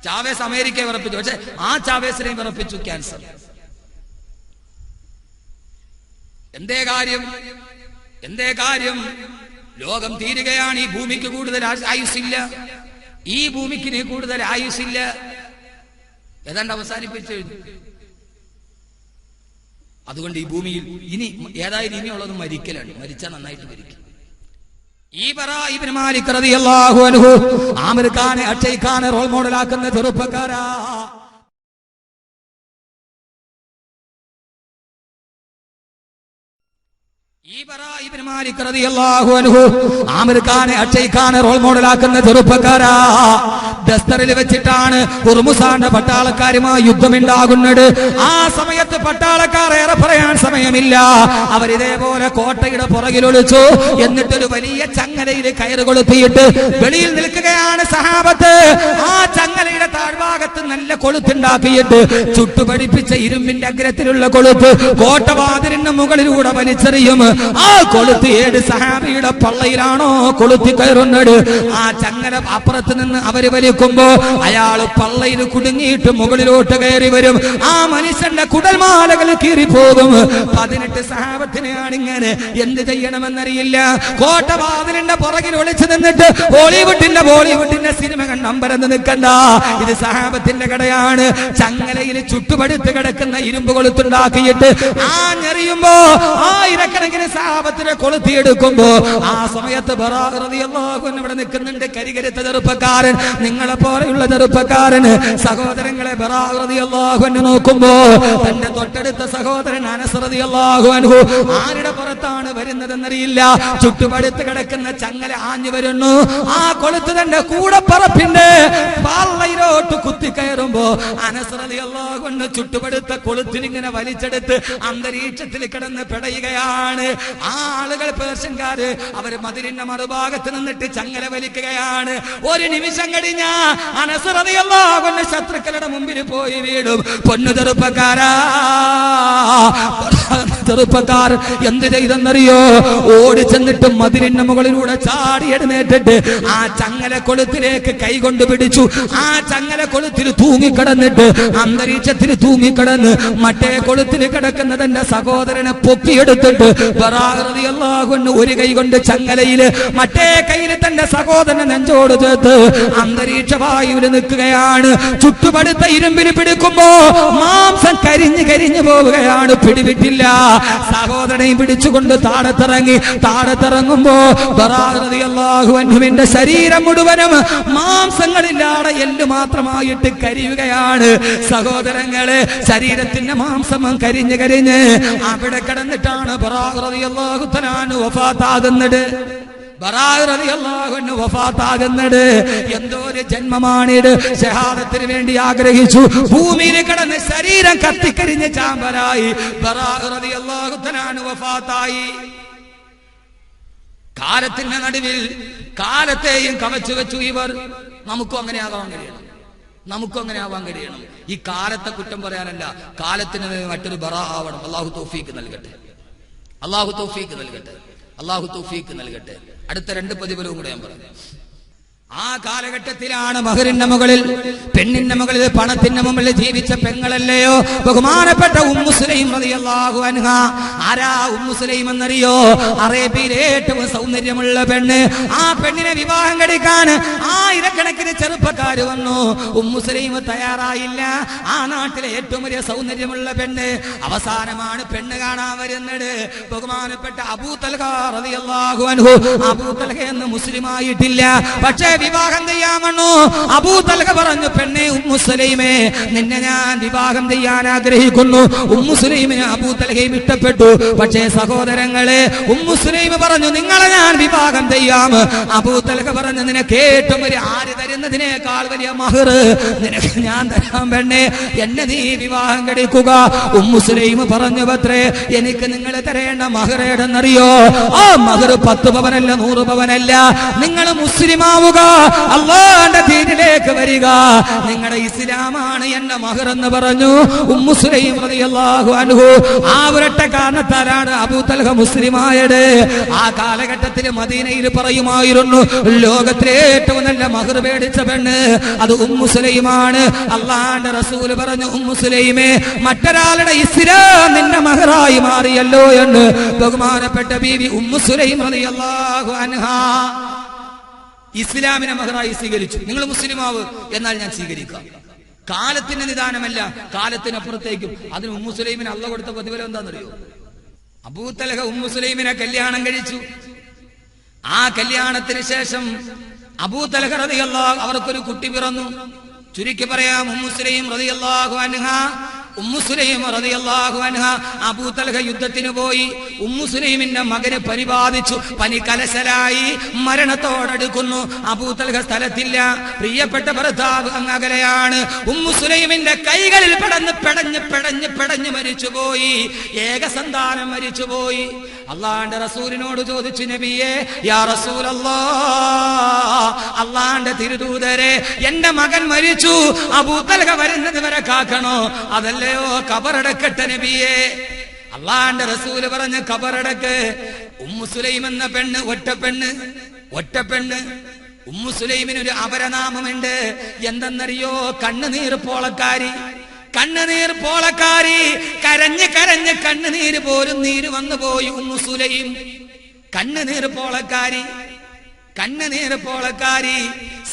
ചാവേസ് അമേരിക്കയെ വിറപ്പിച്ചു, പക്ഷെ ആ ചാവേസിനെ വിറപ്പിച്ചു ക്യാൻസർ. എന്തേ കാര്യം? ലോകം തീരുകയാണ്. ഈ ഭൂമിക്ക് കൂടുതൽ ആയുസ്സില്ല. ഈ ഭൂമിക്ക് ഇനി കൂടുതൽ ആയുസ്സില്ല. ഏതാണ്ട് അവസാനിപ്പിച്ചു. അതുകൊണ്ട് ഈ ഭൂമിയിൽ ഏതായാലും ഇനിയുള്ളത് മരിക്കലാണ്. മരിച്ചാൽ നന്നായിട്ട് മരിക്കും. ഈ ബറാ ഇബ്നു മാലിക് റളിയല്ലാഹു അൻഹു ആമിർ ഖാനെ അക്ഷയ് ഖാനെ റോൾ മോഡലാക്കുന്ന ചെറുപ്പക്കാരാ. ഈ ബറാ ഇബ്നു മാലിക് റളിയല്ലാഹു അൻഹു ആമിർ ഖാനെ അക്ഷയ് ഖാനെ റോൾ മോഡലാക്കുന്ന ചെറുപ്പക്കാരാ. ദസ്തറിൽ വെച്ചിട്ടാണ് ഹുർമുസാന്റെ പട്ടാളക്കാരുമായി യുദ്ധമുണ്ടാകുന്നത്. ആ സമയത്ത് പട്ടാളക്കാർ ഏറെ പറയാൻ സമയമില്ല. അവരിതേപോലെ കോട്ടയുടെ പുറകിലൊളിച്ചു. എന്നിട്ടൊരു വലിയ ചങ്ങലയിൽ കയറ് കൊളുത്തിയിട്ട് വെളിയിൽ നിൽക്കുകയാണ് സഹാബത്ത്. ആ ചങ്ങലയുടെ താഴ്ഭാഗത്ത് നല്ല കൊളുത്തുണ്ടാക്കിയിട്ട് ചുട്ടുപടിപ്പിച്ച ഇരുമ്പിന്റെ അഗ്രത്തിലുള്ള കൊളുത്ത് കോട്ടവാതിലിന് മുകളിലൂടെ വലിച്ചെറിയും. ആ കൊളുത്ത് ഏത് സഹാബിയുടെ പള്ളയിലാണോ കൊളുത്തി കയറുന്നത്, ആ ചങ്ങല അപ്പുറത്ത് നിന്ന് അവര് വലിക്കുമ്പോ അയാള് പള്ളയിൽ കുടുങ്ങിയിട്ട് മുകളിലോട്ട് കയറി വരും. ആ മനുഷ്യന്റെ കുടൽമാലകൾ കീറിപ്പോകും. 18 സഹാബത്തിനെയാണ് ഇങ്ങനെ. എന്ത് ചെയ്യണമെന്നറിയില്ല. കോട്ടവാതിലിന്റെ പുറകിൽ ഒളിച്ചു നിന്നിട്ട് ബോളിവുഡിന്റെ സിനിമ കണ്ട് അമ്പരന്ന് നിൽക്കണ്ട. ഇത് സഹാബത്തിന്റെ കടയാണ്. ചങ്ങലയിൽ ചുട്ടുപടുത്ത് കിടക്കുന്ന ഇരുമ്പ് കൊളുത്തുണ്ടാക്കിയിട്ട് ആഞ്ഞെറിയുമ്പോ ആയിരക്കണക്കിന് സഹാബത്തിനെ കൊളുത്തിയെടുക്കുമ്പോ ആ സമയത്ത് ബറാഅ റളിയല്ലാഹു അൻഹു ഇവിടെ നിൽക്കുന്നുണ്ട്. കരികരുത്ത ചെറുപ്പക്കാരൻ, നിങ്ങളെ പോലെയുള്ള ചെറുപ്പക്കാരൻ. സഹോദരങ്ങളെ, ബറാഅ റളിയല്ലാഹു അൻഹു നോക്കുമ്പോ തന്റെ തൊട്ടടുത്ത സഹോദരൻ അനസ് റളിയല്ലാഹു അൻഹു ആരുടെ പുറത്താണ് വരുന്നതെന്നറിയില്ല. ചുട്ടുപടുത്ത് കിടക്കുന്ന ചങ്ങല ആഞ്ഞു വരുന്നു. ആ കൊളുത്ത് തന്റെ കൂടപ്പറപ്പിന്റെ പള്ളയിലോട്ട് കുത്തിക്കയറുമ്പോ അനസ് റളിയല്ലാഹു അൻഹു ചുട്ടുപടുത്ത കൊളുത്തിനിങ്ങനെ വലിച്ചെടുത്ത് അന്തരീക്ഷത്തിൽ കിടന്ന് പിടയുകയാണ്. ആ ആളുകൾ, പേർഷ്യൻകാര്, അവര് മതിലിന്റെ മറുഭാഗത്ത് നിന്നിട്ട് ചങ്ങല വലിക്കുകയാണ്. ഒരു നിമിഷം കഴിഞ്ഞ അനസ് റളിയല്ലാഹു അൻഹു ശത്രുക്കളുടെ മുമ്പിൽ പോയി വീടും. പൊന്നു ചെറുപ്പക്കാർ എന്ത് ചെയ്തെന്നറിയോ? ഓടി ചെന്നിട്ട് മതിലിന്റെ മുകളിലൂടെ ചാടി എഴുന്നേറ്റിട്ട് ആ ചങ്ങല കൊളുത്തിലേക്ക് കൈകൊണ്ട് പിടിച്ചു. ആ ചങ്ങല കൊളുത്തിൽ തൂങ്ങിക്കിടന്നിട്ട് അന്തരീക്ഷത്തിൽ തൂങ്ങിക്കിടന്ന് മറ്റേ കൊളുത്തിൽ കിടക്കുന്ന തന്റെ സഹോദരനെ പൊക്കിയെടുത്തിട്ട് ബറാഅ റളിയല്ലാഹു അൻഹു ഒരു കൈ കൊണ്ട് ചങ്ങലയില്, മറ്റേ കയ്യിൽ തന്റെ സഹോദരനെ നെഞ്ചോട് ചേർത്ത് അന്തരീക്ഷ വായുവിൽ നിൽക്കുകയാണ്. ചുട്ടുപടുത്ത ഇരുമ്പിൽ പിടിക്കുമ്പോ മാംസം കരിഞ്ഞു പോവുകയാണ്. പിടിവിട്ടില്ല. സഹോദരനെയും പിടിച്ചുകൊണ്ട് താഴത്തിറങ്ങുമ്പോ ബറാഅ റളിയല്ലാഹു അൻഹുവിന്റെ ശരീരം മുഴുവനും മാംസങ്ങളില്ലാതെ എല്ല് മാത്രമായിട്ട് കരിയുകയാണ്. സഹോദരങ്ങളെ, ശരീരത്തിന്റെ മാംസം കരിഞ്ഞ് അവിടെ കിടന്നിട്ടാണ് ബറാഅ റളിയല്ലാഹു തആല വഫാത്താകുന്നത്. ബറാഅ റളിയല്ലാഹു അൻഹു വഫാത്താകുന്നത്. എന്തോ ഒരു ജന്മമാണിത്. ഷഹാദത്തിന് വേണ്ടി ആഗ്രഹിച്ചു. ഭൂമിയിൽ കിടന്ന് ശരീരം കത്തിക്കരിഞ്ഞ് ചാമ്പലായി ബറാഅ റളിയല്ലാഹു തആല വഫാത്തായി. കാലത്തിന്റെ നടുവിൽ കാലത്തെയും കവച്ചു വെച്ചു ഇവർ. നമുക്കും അങ്ങനെ ആകാൻ കഴിയണം. ഈ കാലത്തെ കുറ്റം പറയാനല്ല, കാലത്തിന് മറ്റൊരു ബറാഅ ആവണം. അല്ലാഹു തൗഫീഖ് നൽകട്ടെ. അടുത്ത 2 പതിവലും കൂടെ ഞാൻ പറഞ്ഞു. ആ കാലഘട്ടത്തിലാണ് മഹറിന്റെ മുകളിൽ, പെണ്ണിന്റെ മുകളിൽ, പണത്തിന്റെ മുകളിൽ ജീവിച്ച പെങ്ങളല്ലയോ ബഹുമാനപ്പെട്ട ഉമ്മു സുലൈം റളിയല്ലാഹു അൻഹ. ആരാ ഉമ്മു സുലൈം എന്നറിയോ? അറേബ്യയിലെ ഏറ്റവും സൗന്ദര്യമുള്ള പെണ്ണ്. ആ പെണ്ണിനെ വിവാഹം കഴിക്കാൻ ആയിരക്കണക്കിന് ചെറുപ്പക്കാര് വന്നു. ഉമ്മു സുലൈം തയ്യാറായില്ല. ആ നാട്ടിലെ ഏറ്റവും വലിയ സൗന്ദര്യമുള്ള പെണ്ണ്. അവസാനമാണ് പെണ്ണ് കാണാൻ വരുന്നത് ബഹുമാനപ്പെട്ട അബൂ തൽഹ റളിയല്ലാഹു അൻഹു. അബൂ തൽഹ എന്ന് മുസ്ലിമായിട്ടില്ല, പക്ഷേ വിവാഹം ചെയ്യാമെന്നു അബൂ തൽഹ പറഞ്ഞു, പെണ്ണെ ഉമ്മു സുലൈമേ, നിന്നെ ഞാൻ വിവാഹം ചെയ്യാൻ ആഗ്രഹിക്കുന്നു. ഉമ്മു സുലൈമിന് അബൂ തൽഹയും ഇഷ്ടപ്പെട്ടു. പക്ഷേ സഹോദരങ്ങളെ, ഉമ്മു സുലൈം പറഞ്ഞു, നിങ്ങളെ ഞാൻ വിവാഹം ചെയ്യാം. അബൂ തൽഹ പറഞ്ഞു, നിനക്ക് ഏറ്റവും ഒരു ആര് തരുന്നതിനേക്കാൾ വലിയ മഹർ നിനക്ക് ഞാൻ തരാം പെണ്ണെ, എന്നെ നീ വിവാഹം കഴിക്കുക. ഉമ്മു സുലൈം പറഞ്ഞു, പത്രേ, എനിക്ക് നിങ്ങൾ തരേണ്ട മഹർ ഏതെന്നറിയോ? ആ മഹർ 10 പവനല്ല, 100 പവനല്ല. നിങ്ങൾ മുസ്ലിമാവുക, അല്ലാഹുവിന്റെ ദീനിലേക്ക് വരിക, നിങ്ങളുടെ ഇസ്ലാമാണ് എന്റെ മഹർ എന്ന് പറഞ്ഞു ഉമ്മു സുലൈം റളിയല്ലാഹു അൻഹു. ആ ഒരൊറ്റ കാരണത്താലാണ് അബൂ തൽഹ മുസ്ലിമായത്. ആ കാലഘട്ടത്തിൽ മദീനയിൽ പറയുമായിരുന്നു, ലോകത്തിലെ ഏറ്റവും നല്ല മഹർ മേടിച്ച പെണ്ണ് അത് ഉമ്മു സുലൈമാണ്. അല്ലാഹുവിന്റെ റസൂൽ പറഞ്ഞു, ഉമ്മു സുലൈമേ, മറ്റൊരാളുടെ ഇസ്ലാം നിന്റെ മഹറായി മാറിയല്ലോ എന്ന് ബഹുമാനപ്പെട്ട ബീവി ഉമ്മു സുലൈം റളിയല്ലാഹു അൻഹ ഇസ്ലാമിനെ മഹറായി സ്വീകരിച്ചു. നിങ്ങൾ മുസ്ലിമാവ്, എന്നാൽ ഞാൻ സ്വീകരിക്കാം. കാലത്തിന്റെ നിദാനമല്ല, കാലത്തിനപ്പുറത്തേക്കും. അതിന് ഉമ്മു സുലൈമിന് അള്ളാഹു കൊടുത്ത പ്രതിഫലം എന്താണെന്നറിയോ? അബൂ തൽഹ ഉമ്മു സുലൈമിനെ കല്യാണം കഴിച്ചു. ആ കല്യാണത്തിന് ശേഷം അബൂ തൽഹ റളിയല്ലാഹു അവർക്കൊരു കുട്ടി പിറന്നു. ചുരുക്കി പറയാം, ഉമ്മു സുലൈം റളിയല്ലാഹു അൻഹ അബൂ തൽഹ യുദ്ധത്തിന് പോയി. ഉമ്മു സുലൈമിന്റെ മകന് പനി ബാധിച്ചു. പനി കലശലായി, മരണത്തോടടുക്കുന്നു. അബൂ തൽഹ സ്ഥലത്തില്ല. പ്രിയപ്പെട്ട ഭർത്താവ് അങ്ങകലെയാണ്. ഉമ്മു സുലൈമിന്റെ കൈകളിൽ പെടഞ്ഞ് മരിച്ചുപോയി. ഏക സന്താനം മരിച്ചുപോയി. അള്ളാന്റെ റസൂലിനോട് ചോദിച്ചു, നബിയേ യാ റസൂലല്ലാഹ്, അള്ളാന്റെ തിരുദൂതരെ, എന്റെ മകൻ മരിച്ചു, അബൂ തൽഹ വരുന്നത് വരെ കാക്കണോ, അതല്ലയോ ഖബറടക്കട്ടെ നബിയേ? അള്ളാന്റെ റസൂല് പറഞ്ഞ് ഖബറടക്ക്. ഉമ്മു സുലൈം എന്ന പെണ്ണ്, ഒറ്റ പെണ്ണ്. ഉമ്മു സുലൈമിന് ഒരു അപരനാമമുണ്ട്, എന്തെന്നറിയോ? കണ്ണുനീർ പോളക്കാരി. കരഞ്ഞ് കണ്ണുനീര് പോലും നീര് വന്നു പോയി ഉമ്മു സുലൈം. കണ്ണുനീർ പോളക്കാരി.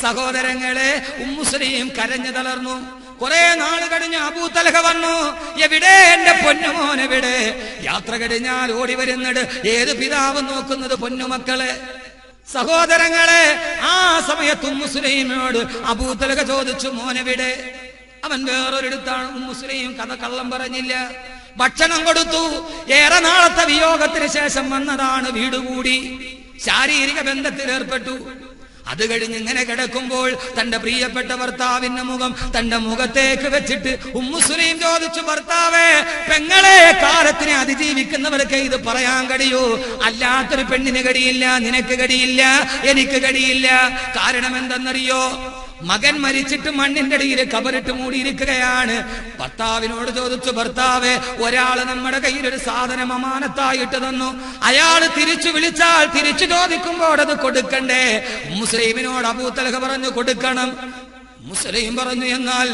സഹോദരങ്ങളെ, ഉമ്മു സുലൈം കരഞ്ഞു തളർന്നു. കുറെ നാൾ കഴിഞ്ഞ് അബൂ തൽഹ വന്നു. എവിടെ എന്റെ പൊന്നുമോൻ, എവിടെ? യാത്ര കഴിഞ്ഞാൽ ഓടി വരുന്നത് ഏത് പിതാവ് നോക്കുന്നത് പൊന്നുമക്കളെ? സഹോദരങ്ങളെ, ആ സമയത്ത് ഉമ്മു സുലൈമിനോട് അബൂ തൽഹ ചോദിച്ചു, മോനെവിടെ? അവൻ വേറൊരിടത്താണ്. ഉമ്മു സുലൈം കഥ കള്ളം പറഞ്ഞില്ല. ഭക്ഷണം കൊടുത്തു. ഏറെ നാളത്തെ വിയോഗത്തിന് ശേഷം വന്നതാണ്. വീടുകൂടി, ശാരീരിക ബന്ധത്തിൽ ഏർപ്പെട്ടു. അത് കഴിഞ്ഞ് ഇങ്ങനെ കിടക്കുമ്പോൾ തന്റെ പ്രിയപ്പെട്ട ഭർത്താവിന്റെ മുഖം തന്റെ മുഖത്തേക്ക് വെച്ചിട്ട് ഉമ്മു സുലൈം ചോദിച്ചു, ഭർത്താവേ, പെങ്ങളെ കാലത്തിനെ അതിജീവിക്കുന്നവർക്ക് ഇത് പറയാൻ കഴിയൂ, അല്ലാത്തൊരു പെണ്ണിന് കഴിയില്ല, നിനക്ക് കഴിയില്ല, എനിക്ക് കഴിയില്ല. കാരണം എന്തെന്നറിയോ? മകൻ മരിച്ചിട്ട് മണ്ണിന്റെ അടിയിൽ കബറിട്ട് മൂടിയിരിക്കുകയാണ്. ഭർത്താവിനോട് ചോദിച്ചു, ഭർത്താവേ, ഒരാള് നമ്മുടെ കയ്യിൽ ഒരു സാധനം അമാനത്തായിട്ട് തന്നു, അയാള് തിരിച്ചു വിളിച്ചാൽ തിരിച്ചു ചോദിക്കുമ്പോൾ അത് കൊടുക്കണ്ടേ? മുസ്ലിമിനോട് അബൂ തൽഹ പറഞ്ഞു, കൊടുക്കണം. മുസ്ലിം പറഞ്ഞു, എന്നാൽ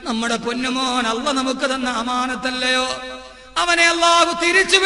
നമ്മുടെ പൊന്നുമോൻ അല്ലാഹ് നമുക്ക് തന്ന അമാനത്തല്ലയോ, അവനെ അല്ലാഹു തിരിച്ചു